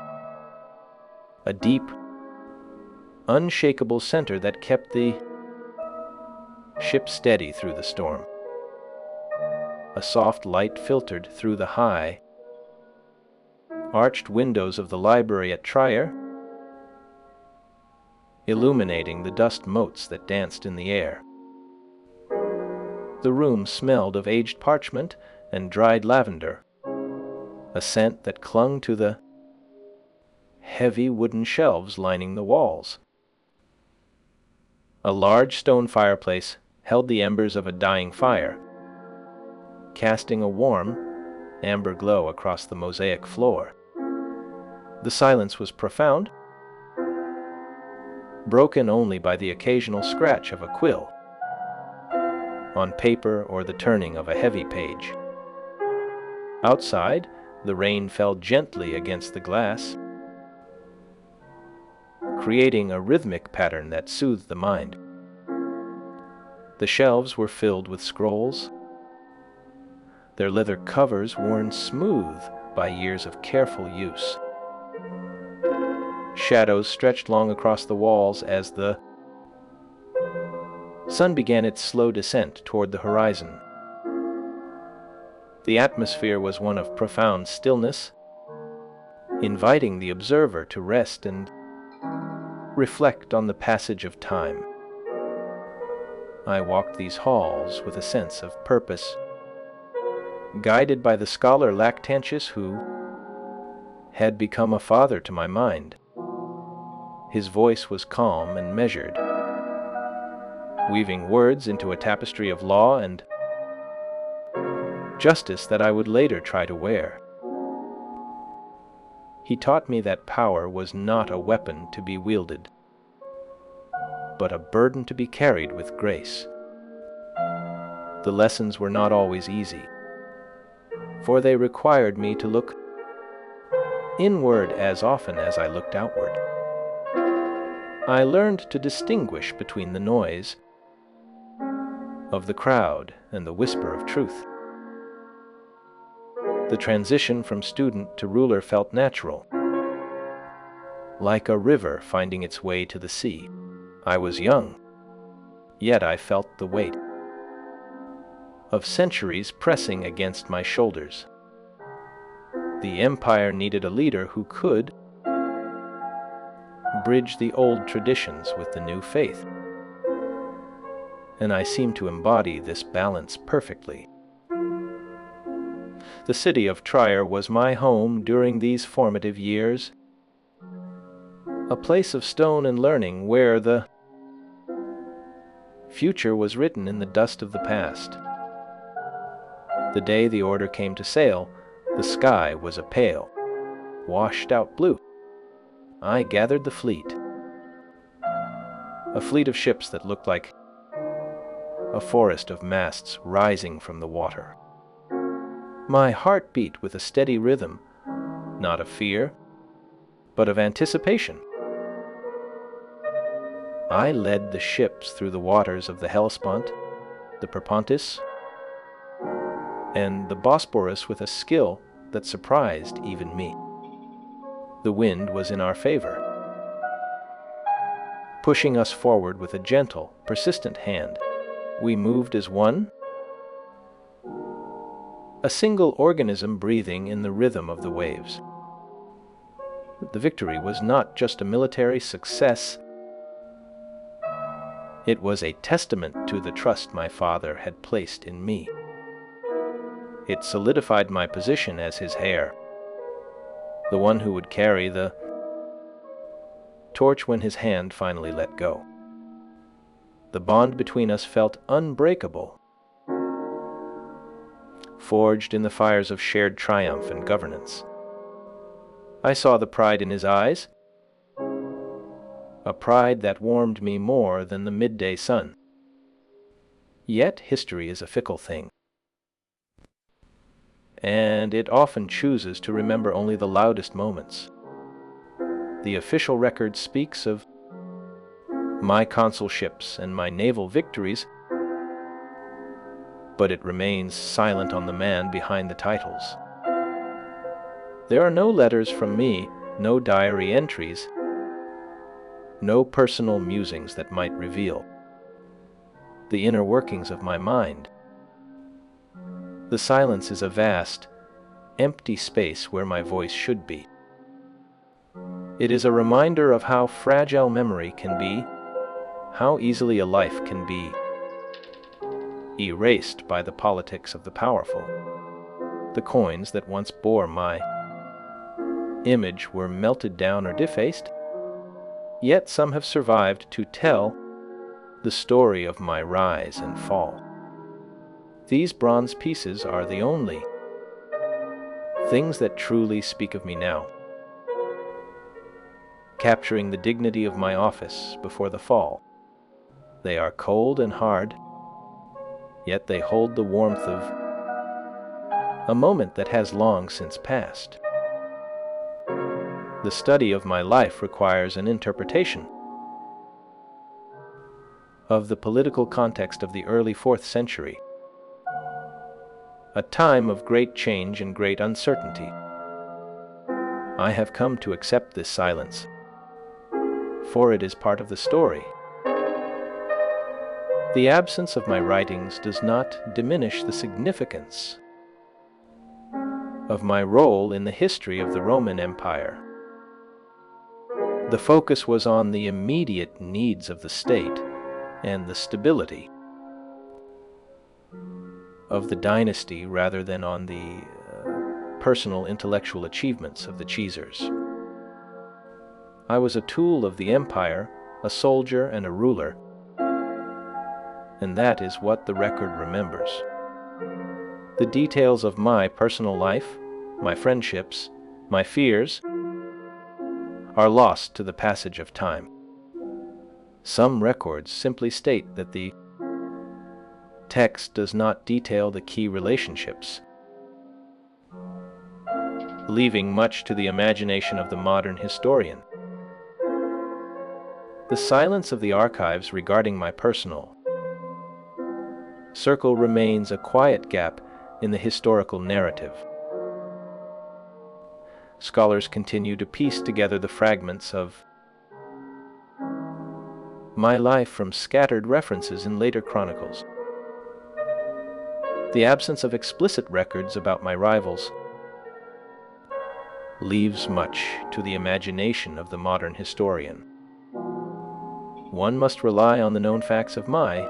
a deep, unshakable center that kept the ship steady through the storm. A soft light filtered through the high, arched windows of the library at Trier, illuminating the dust motes that danced in the air. The room smelled of aged parchment and dried lavender, a scent that clung to the heavy wooden shelves lining the walls. A large stone fireplace held the embers of a dying fire, casting a warm, amber glow across the mosaic floor. The silence was profound, broken only by the occasional scratch of a quill on paper or the turning of a heavy page. Outside, the rain fell gently against the glass, creating a rhythmic pattern that soothed the mind. The shelves were filled with scrolls, their leather covers worn smooth by years of careful use. Shadows stretched long across the walls as the sun began its slow descent toward the horizon. The atmosphere was one of profound stillness, inviting the observer to rest and reflect on the passage of time. I walked these halls with a sense of purpose, guided by the scholar Lactantius, who had become a father to my mind. His voice was calm and measured, weaving words into a tapestry of law and justice that I would later try to wear. He taught me that power was not a weapon to be wielded, but a burden to be carried with grace. The lessons were not always easy, for they required me to look inward as often as I looked outward. I learned to distinguish between the noise of the crowd and the whisper of truth. The transition from student to ruler felt natural, like a river finding its way to the sea. I was young, yet I felt the weight of centuries pressing against my shoulders. The empire needed a leader who could bridge the old traditions with the new faith, and I seemed to embody this balance perfectly. The city of Trier was my home during these formative years, a place of stone and learning where the future was written in the dust of the past. The day the order came to sail, the sky was a pale, washed-out blue. I gathered the fleet, a fleet of ships that looked like a forest of masts rising from the water. My heart beat with a steady rhythm, not of fear, but of anticipation. I led the ships through the waters of the Hellespont, the Propontis, and the Bosporus with a skill that surprised even me. The wind was in our favor, pushing us forward with a gentle, persistent hand. We moved as one, a single organism breathing in the rhythm of the waves. The victory was not just a military success, it was a testament to the trust my father had placed in me. It solidified my position as his heir, the one who would carry the torch when his hand finally let go. The bond between us felt unbreakable, forged in the fires of shared triumph and governance. I saw the pride in his eyes, a pride that warmed me more than the midday sun. Yet history is a fickle thing, and it often chooses to remember only the loudest moments. The official record speaks of my consulships and my naval victories, but it remains silent on the man behind the titles. There are no letters from me, no diary entries, no personal musings that might reveal the inner workings of my mind. The silence is a vast, empty space where my voice should be. It is a reminder of how fragile memory can be, how easily a life can be erased by the politics of the powerful. The coins that once bore my image were melted down or defaced, yet some have survived to tell the story of my rise and fall. These bronze pieces are the only things that truly speak of me now, capturing the dignity of my office before the fall. They are cold and hard, yet they hold the warmth of a moment that has long since passed. The study of my life requires an interpretation of the political context of the early 4th century, a time of great change and great uncertainty. I have come to accept this silence, for it is part of the story. The absence of my writings does not diminish the significance of my role in the history of the Roman Empire. The focus was on the immediate needs of the state and the stability of the dynasty rather than on the personal intellectual achievements of the Caesars. I was a tool of the empire, a soldier and a ruler, and that is what the record remembers. The details of my personal life, my friendships, my fears, are lost to the passage of time. Some records simply state that the text does not detail the key relationships, leaving much to the imagination of the modern historian. The silence of the archives regarding my personal circle remains a quiet gap in the historical narrative. Scholars continue to piece together the fragments of my life from scattered references in later chronicles. The absence of explicit records about my rivals leaves much to the imagination of the modern historian. One must rely on the known facts of my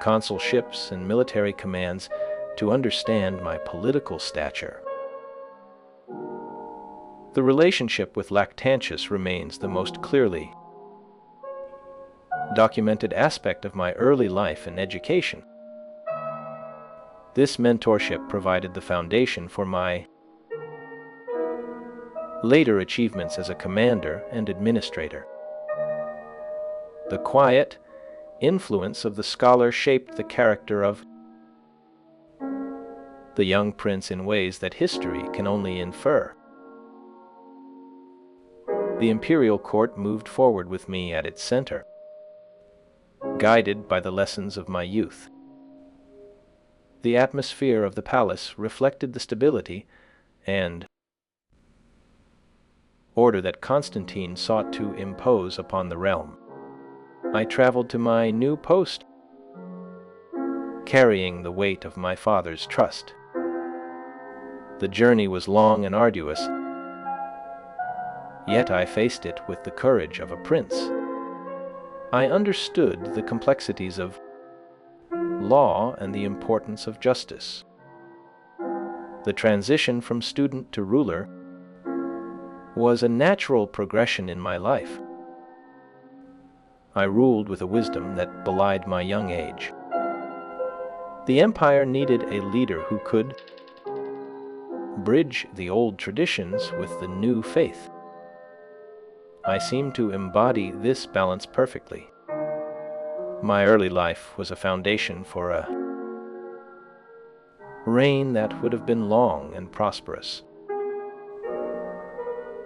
consulships and military commands to understand my political stature. The relationship with Lactantius remains the most clearly documented aspect of my early life and education. This mentorship provided the foundation for my later achievements as a commander and administrator. The quiet influence of the scholar shaped the character of the young prince in ways that history can only infer. The imperial court moved forward with me at its center, guided by the lessons of my youth. The atmosphere of the palace reflected the stability and order that Constantine sought to impose upon the realm. I traveled to my new post, carrying the weight of my father's trust. The journey was long and arduous, yet I faced it with the courage of a prince. I understood the complexities of law and the importance of justice. The transition from student to ruler was a natural progression in my life. I ruled with a wisdom that belied my young age. The empire needed a leader who could bridge the old traditions with the new faith. I seemed to embody this balance perfectly. My early life was a foundation for a reign that would have been long and prosperous.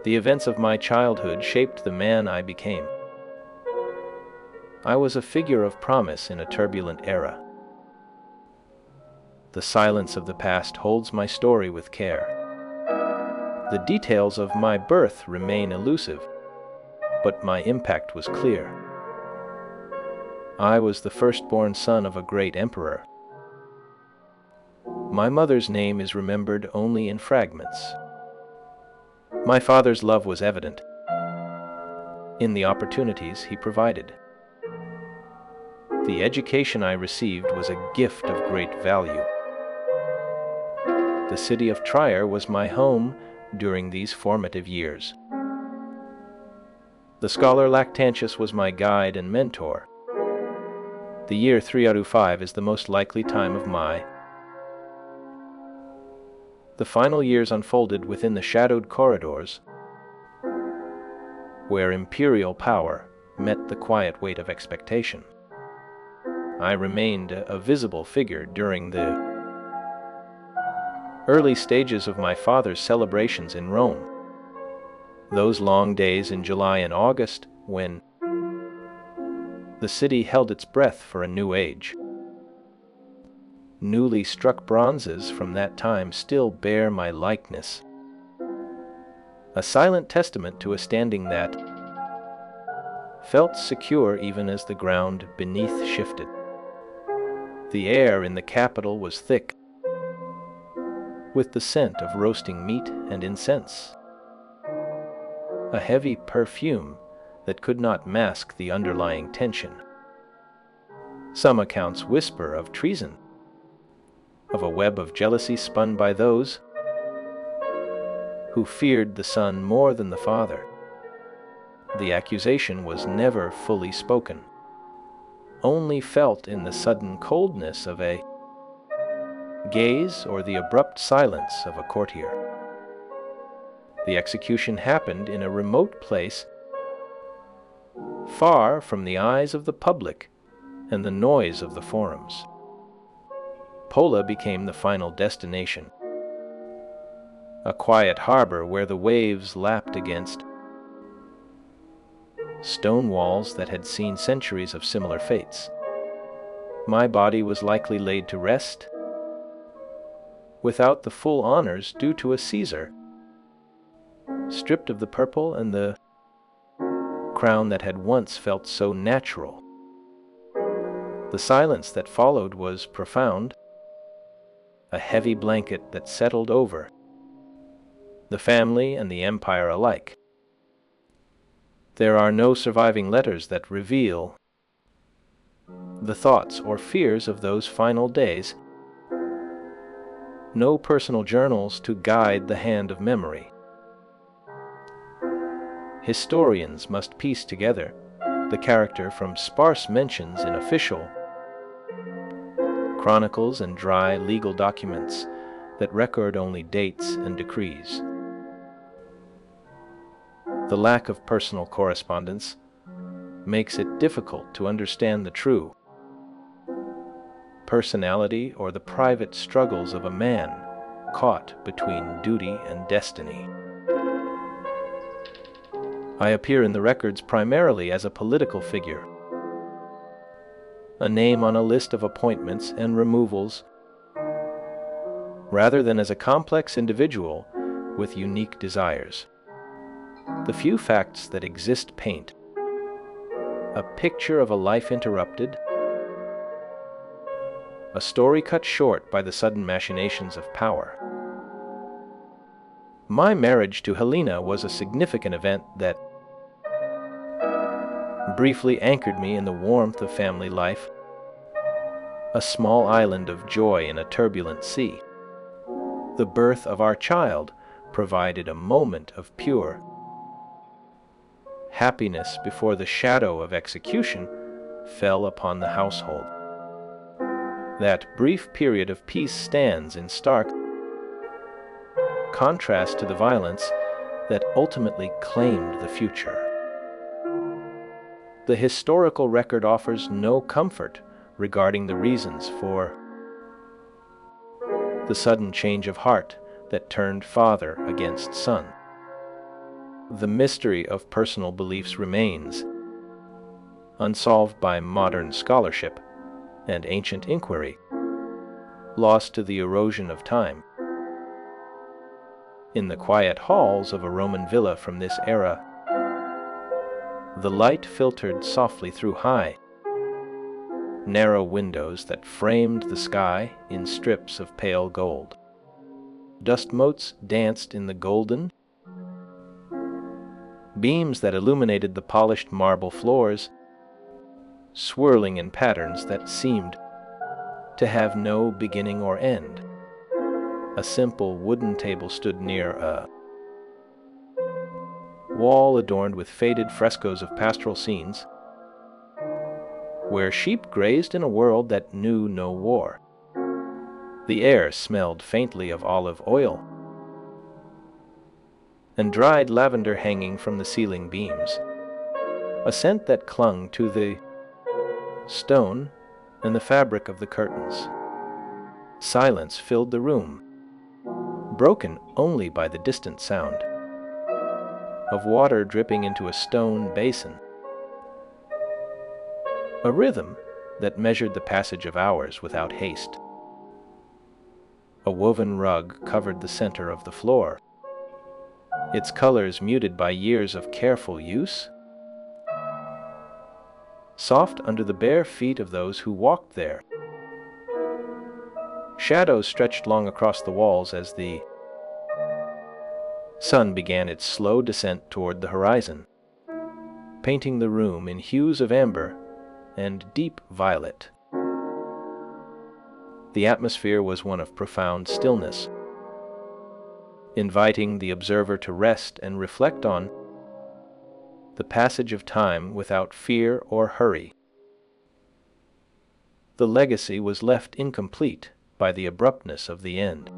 The events of my childhood shaped the man I became. I was a figure of promise in a turbulent era. The silence of the past holds my story with care. The details of my birth remain elusive, but my impact was clear. I was the firstborn son of a great emperor. My mother's name is remembered only in fragments. My father's love was evident in the opportunities he provided. The education I received was a gift of great value. The city of Trier was my home during these formative years. The scholar Lactantius was my guide and mentor. The year 305 is the most likely time of my. The final years unfolded within the shadowed corridors, where imperial power met the quiet weight of expectation. I remained a visible figure during the early stages of my father's celebrations in Rome. Those long days in July and August when the city held its breath for a new age. Newly struck bronzes from that time still bear my likeness, a silent testament to a standing that felt secure even as the ground beneath shifted. The air in the capital was thick with the scent of roasting meat and incense, a heavy perfume that could not mask the underlying tension. Some accounts whisper of treason, of a web of jealousy spun by those who feared the son more than the father. The accusation was never fully spoken, only felt in the sudden coldness of a gaze or the abrupt silence of a courtier. The execution happened in a remote place, far from the eyes of the public and the noise of the forums. Pola became the final destination, a quiet harbor where the waves lapped against stone walls that had seen centuries of similar fates. My body was likely laid to rest without the full honors due to a Caesar, stripped of the purple and the crown that had once felt so natural. The silence that followed was profound, a heavy blanket that settled over the family and the empire alike. There are no surviving letters that reveal the thoughts or fears of those final days, no personal journals to guide the hand of memory. Historians must piece together the character from sparse mentions in official chronicles and dry legal documents that record only dates and decrees. The lack of personal correspondence makes it difficult to understand the true personality or the private struggles of a man caught between duty and destiny. I appear in the records primarily as a political figure, a name on a list of appointments and removals, rather than as a complex individual with unique desires. The few facts that exist paint a picture of a life interrupted, a story cut short by the sudden machinations of power. My marriage to Helena was a significant event that briefly anchored me in the warmth of family life, a small island of joy in a turbulent sea. The birth of our child provided a moment of pure happiness before the shadow of execution fell upon the household. That brief period of peace stands in stark contrast to the violence that ultimately claimed the future. The historical record offers no comfort regarding the reasons for the sudden change of heart that turned father against son. The mystery of personal beliefs remains, unsolved by modern scholarship and ancient inquiry, lost to the erosion of time. In the quiet halls of a Roman villa from this era, the light filtered softly through high, narrow windows that framed the sky in strips of pale gold. Dust motes danced in the golden beams that illuminated the polished marble floors, swirling in patterns that seemed to have no beginning or end. A simple wooden table stood near a wall adorned with faded frescoes of pastoral scenes, where sheep grazed in a world that knew no war. The air smelled faintly of olive oil and dried lavender hanging from the ceiling beams, a scent that clung to the stone and the fabric of the curtains. Silence filled the room, broken only by the distant sound of water dripping into a stone basin, a rhythm that measured the passage of hours without haste. A woven rug covered the center of the floor, its colors muted by years of careful use, soft under the bare feet of those who walked there. Shadows stretched long across the walls as the sun began its slow descent toward the horizon, painting the room in hues of amber and deep violet. The atmosphere was one of profound stillness, inviting the observer to rest and reflect on the passage of time without fear or hurry. The legacy was left incomplete by the abruptness of the end,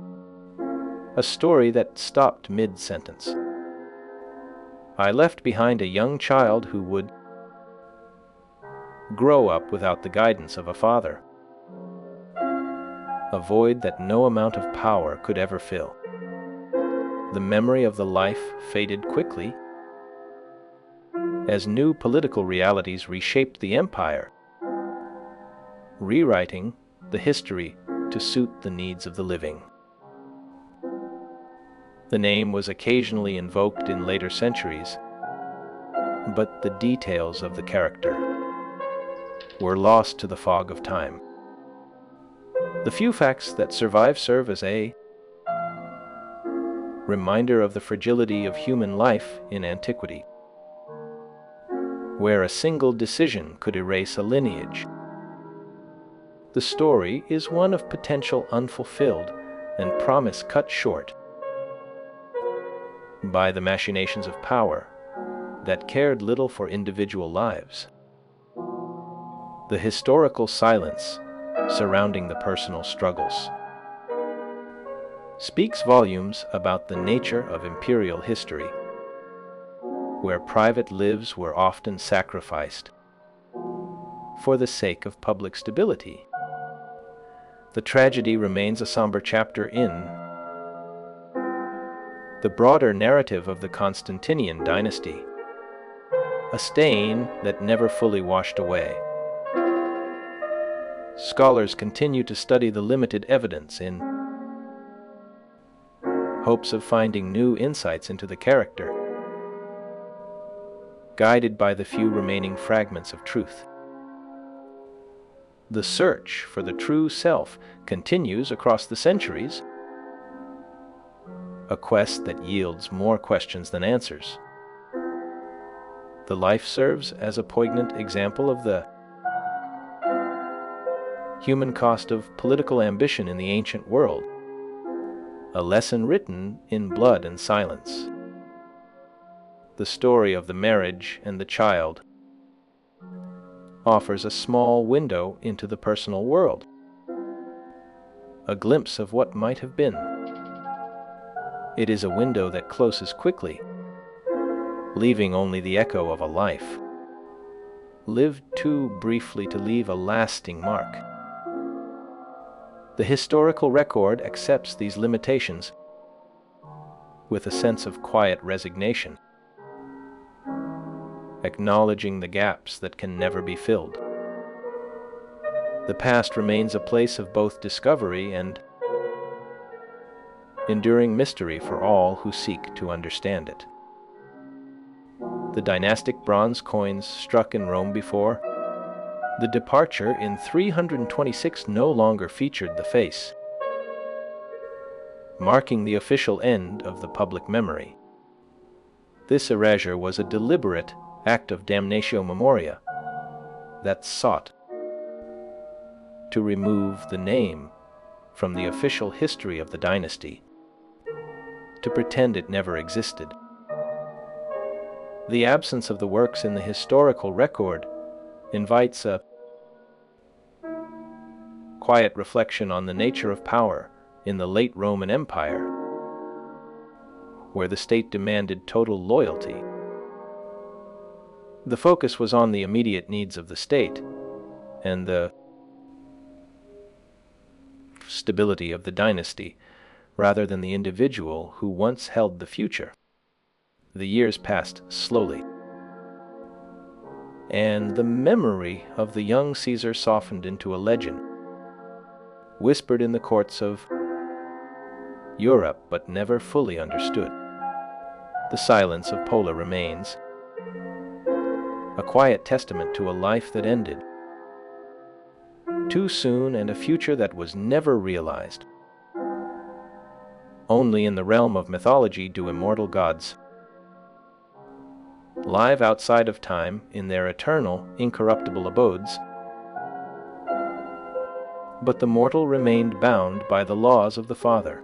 a story that stopped mid-sentence. I left behind a young child who would grow up without the guidance of a father, a void that no amount of power could ever fill. The memory of the life faded quickly as new political realities reshaped the empire, rewriting the history to suit the needs of the living. The name was occasionally invoked in later centuries, but the details of the character were lost to the fog of time. The few facts that survive serve as a reminder of the fragility of human life in antiquity, where a single decision could erase a lineage. The story is one of potential unfulfilled and promise cut short by the machinations of power that cared little for individual lives. The historical silence surrounding the personal struggles speaks volumes about the nature of imperial history, where private lives were often sacrificed for the sake of public stability. The tragedy remains a somber chapter in the broader narrative of the Constantinian dynasty, a stain that never fully washed away. Scholars continue to study the limited evidence in hopes of finding new insights into the character, guided by the few remaining fragments of truth. The search for the true self continues across the centuries, a quest that yields more questions than answers. The life serves as a poignant example of the human cost of political ambition in the ancient world, a lesson written in blood and silence. The story of the marriage and the child offers a small window into the personal world, a glimpse of what might have been. It is a window that closes quickly, leaving only the echo of a life lived too briefly to leave a lasting mark. The historical record accepts these limitations with a sense of quiet resignation, acknowledging the gaps that can never be filled. The past remains a place of both discovery and enduring mystery for all who seek to understand it. The dynastic bronze coins struck in Rome before the departure in 326 no longer featured the face, marking the official end of the public memory. This erasure was a deliberate act of damnatio memoria that sought to remove the name from the official history of the dynasty, to pretend it never existed. The absence of the works in the historical record invites a quiet reflection on the nature of power in the late Roman Empire, where the state demanded total loyalty. The focus was on the immediate needs of the state and the stability of the dynasty, rather than the individual who once held the future. The years passed slowly, and the memory of the young Caesar softened into a legend, whispered in the courts of Europe but never fully understood. The silence of Pola remains, a quiet testament to a life that ended too soon and a future that was never realized. Only in the realm of mythology do immortal gods live outside of time in their eternal, incorruptible abodes, but the mortal remained bound by the laws of the Father.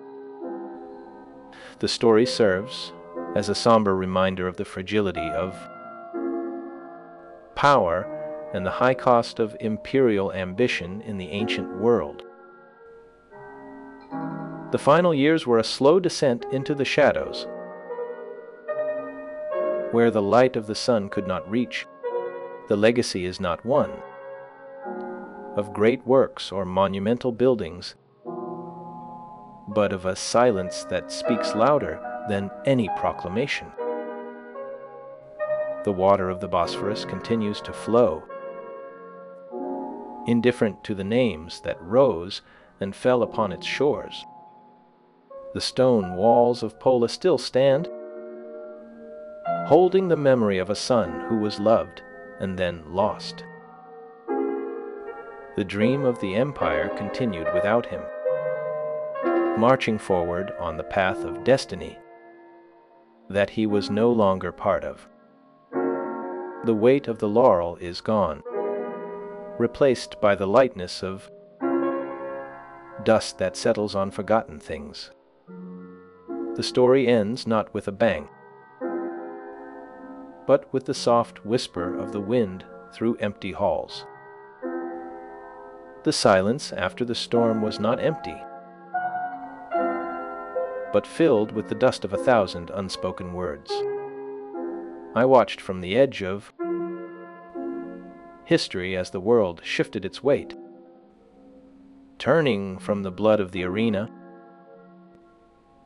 The story serves as a somber reminder of the fragility of power and the high cost of imperial ambition in the ancient world. The final years were a slow descent into the shadows, where the light of the sun could not reach. The legacy is not one of great works or monumental buildings, but of a silence that speaks louder than any proclamation. The water of the Bosphorus continues to flow, indifferent to the names that rose and fell upon its shores. The stone walls of Pola still stand, holding the memory of a son who was loved and then lost. The dream of the empire continued without him, marching forward on the path of destiny that he was no longer part of. The weight of the laurel is gone, replaced by the lightness of dust that settles on forgotten things. The story ends not with a bang, but with the soft whisper of the wind through empty halls. The silence after the storm was not empty, but filled with the dust of 1,000 unspoken words. I watched from the edge of history as the world shifted its weight, turning from the blood of the arena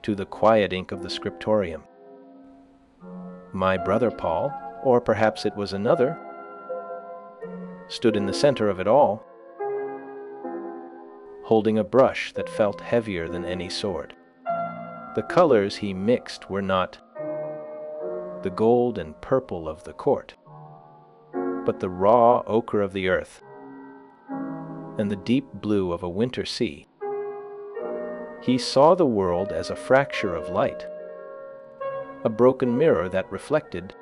to the quiet ink of the scriptorium. My brother Paul, or perhaps it was another, stood in the center of it all, holding a brush that felt heavier than any sword. The colors he mixed were not the gold and purple of the court, but the raw ochre of the earth and the deep blue of a winter sea. He saw the world as a fracture of light, a broken mirror that reflected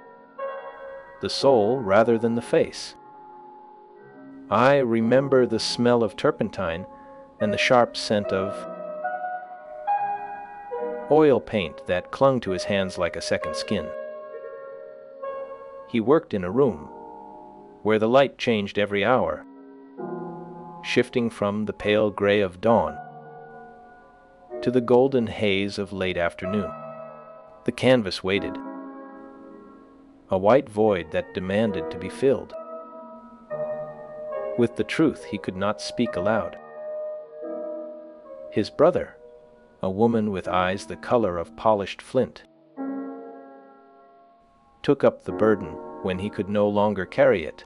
the soul rather than the face. I remember the smell of turpentine and the sharp scent of oil paint that clung to his hands like a second skin. He worked in a room where the light changed every hour, shifting from the pale gray of dawn to the golden haze of late afternoon. The canvas waited, a white void that demanded to be filled with the truth he could not speak aloud. His brother, a woman with eyes the color of polished flint, took up the burden when he could no longer carry it.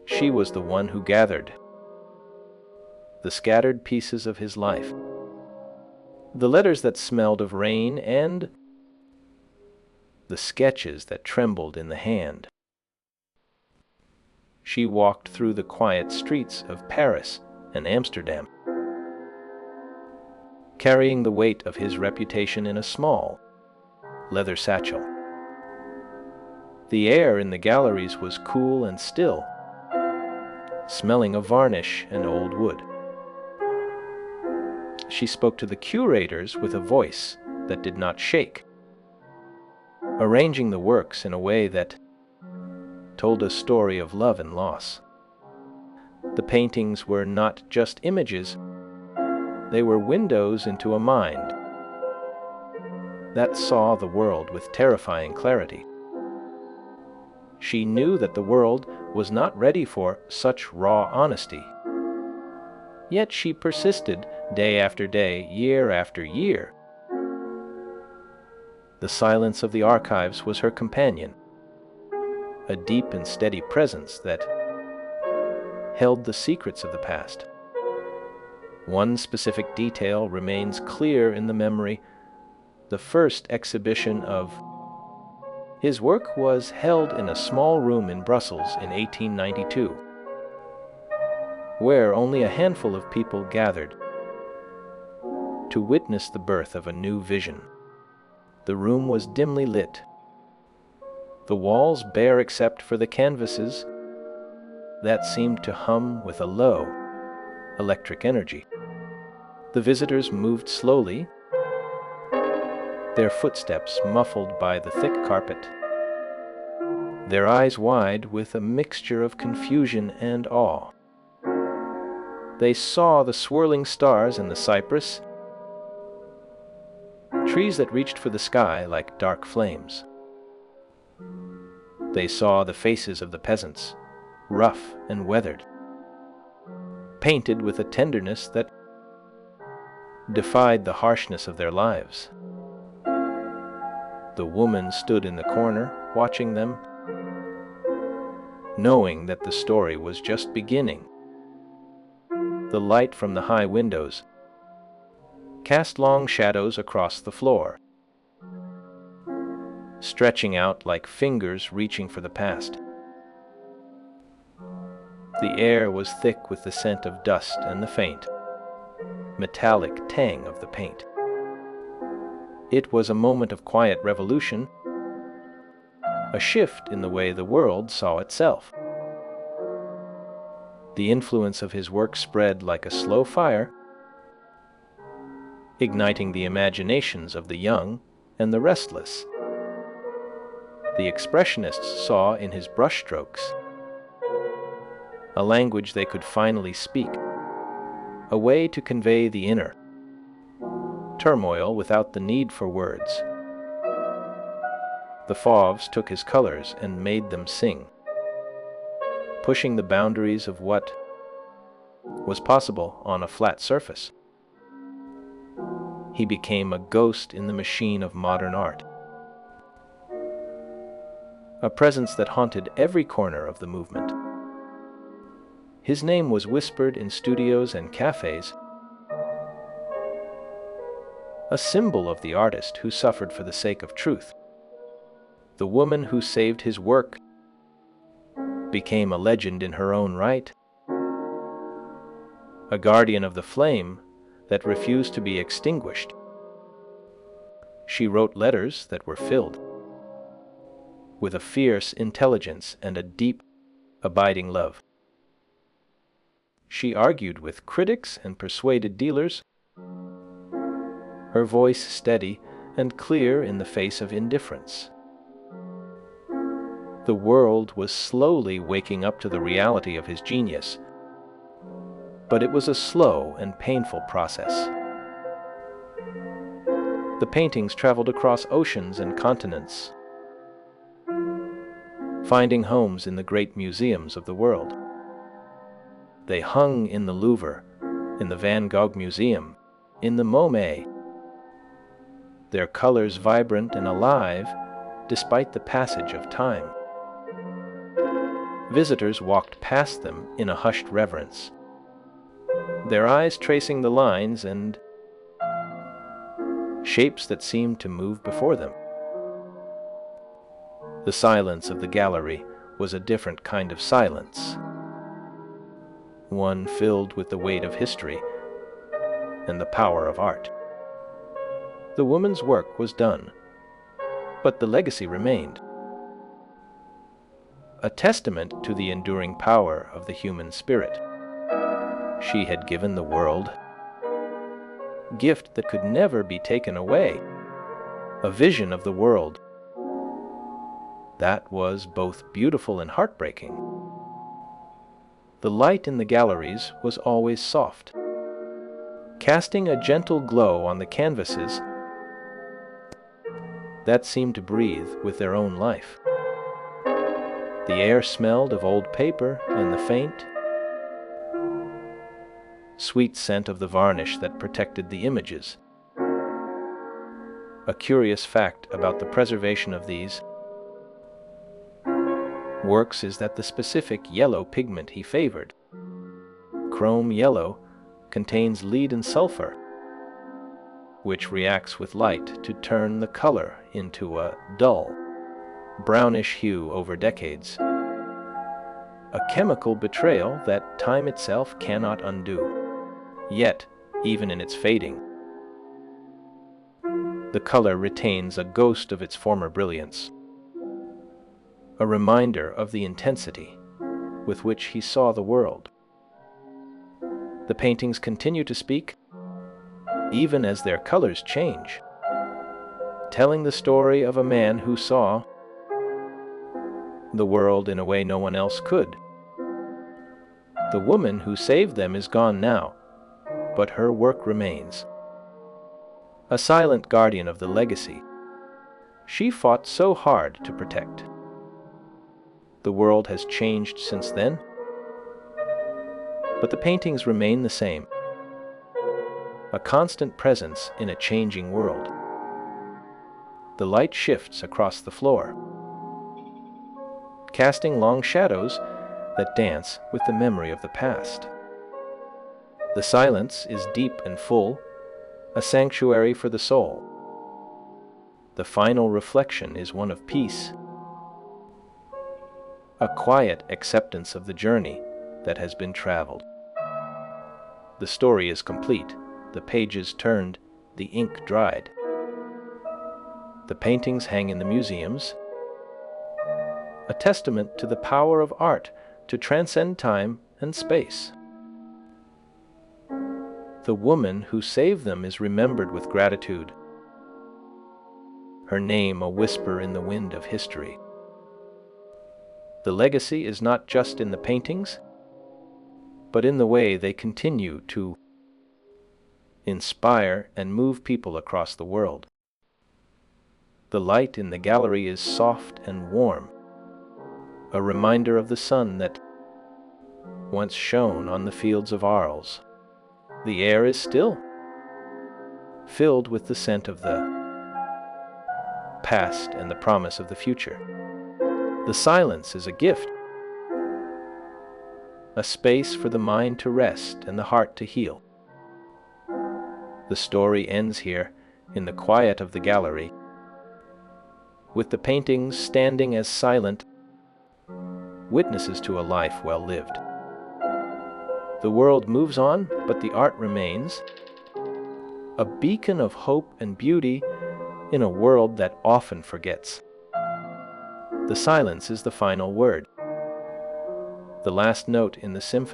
She was the one who gathered the scattered pieces of his life, the letters that smelled of rain and the sketches that trembled in the hand. She walked through the quiet streets of Paris and Amsterdam, carrying the weight of his reputation in a small leather satchel. The air in the galleries was cool and still, smelling of varnish and old wood. She spoke to the curators with a voice that did not shake, arranging the works in a way that told a story of love and loss. The paintings were not just images, they were windows into a mind that saw the world with terrifying clarity. She knew that the world was not ready for such raw honesty. Yet she persisted day after day, year after year. The silence of the archives was her companion, a deep and steady presence that held the secrets of the past. One specific detail remains clear in the memory. The first exhibition of his work was held in a small room in Brussels in 1892, where only a handful of people gathered to witness the birth of a new vision. The room was dimly lit, the walls bare except for the canvases that seemed to hum with a low electric energy. The visitors moved slowly, their footsteps muffled by the thick carpet, their eyes wide with a mixture of confusion and awe. They saw the swirling stars in the cypress, trees that reached for the sky like dark flames. They saw the faces of the peasants, rough and weathered, painted with a tenderness that defied the harshness of their lives. The woman stood in the corner, watching them, knowing that the story was just beginning. The light from the high windows cast long shadows across the floor, stretching out like fingers reaching for the past. The air was thick with the scent of dust and the faint, metallic tang of the paint. It was a moment of quiet revolution, a shift in the way the world saw itself. The influence of his work spread like a slow fire, igniting the imaginations of the young and the restless. The expressionists saw in his brushstrokes a language they could finally speak, a way to convey the inner turmoil without the need for words. The Fauves took his colors and made them sing, pushing the boundaries of what was possible on a flat surface. He became a ghost in the machine of modern art, a presence that haunted every corner of the movement. His name was whispered in studios and cafes, a symbol of the artist who suffered for the sake of truth. The woman who saved his work became a legend in her own right, a guardian of the flame that refused to be extinguished. She wrote letters that were filled with a fierce intelligence and a deep, abiding love. She argued with critics and persuaded dealers, her voice steady and clear in the face of indifference. The world was slowly waking up to the reality of his genius, but it was a slow and painful process. The paintings traveled across oceans and continents, finding homes in the great museums of the world. They hung in the Louvre, in the Van Gogh Museum, in the MoMA, their colors vibrant and alive despite the passage of time. Visitors walked past them in a hushed reverence, their eyes tracing the lines and shapes that seemed to move before them. The silence of the gallery was a different kind of silence, one filled with the weight of history and the power of art. The woman's work was done, but the legacy remained. a testament to the enduring power of the human spirit. She had given the world a gift that could never be taken away, a vision of the world that was both beautiful and heartbreaking. The light in the galleries was always soft, casting a gentle glow on the canvases that seemed to breathe with their own life. The air smelled of old paper and the faint, sweet scent of the varnish that protected the images. A curious fact about the preservation of these works is that the specific yellow pigment he favored, chrome yellow, contains lead and sulfur, which reacts with light to turn the color into a dull, brownish hue over decades. A chemical betrayal that time itself cannot undo. Yet, even in its fading, the color retains a ghost of its former brilliance, a reminder of the intensity with which he saw the world. The paintings continue to speak, even as their colors change, telling the story of a man who saw the world in a way no one else could. The woman who saved them is gone now, but her work remains. A silent guardian of the legacy she fought so hard to protect. The world has changed since then, but the paintings remain the same, a constant presence in a changing world. The light shifts across the floor, casting long shadows that dance with the memory of the past. The silence is deep and full, a sanctuary for the soul. The final reflection is one of peace, a quiet acceptance of the journey that has been traveled. The story is complete, the pages turned, the ink dried. The paintings hang in the museums, a testament to the power of art to transcend time and space. The woman who saved them is remembered with gratitude, her name a whisper in the wind of history. The legacy is not just in the paintings, but in the way they continue to inspire and move people across the world. The light in the gallery is soft and warm, a reminder of the sun that once shone on the fields of Arles. The air is still, filled with the scent of the past and the promise of the future. The silence is a gift, a space for the mind to rest and the heart to heal. The story ends here, in the quiet of the gallery, with the paintings standing as silent witnesses to a life well lived. The world moves on, but the art remains, a beacon of hope and beauty in a world that often forgets. The silence is the final word, the last note in the symphony.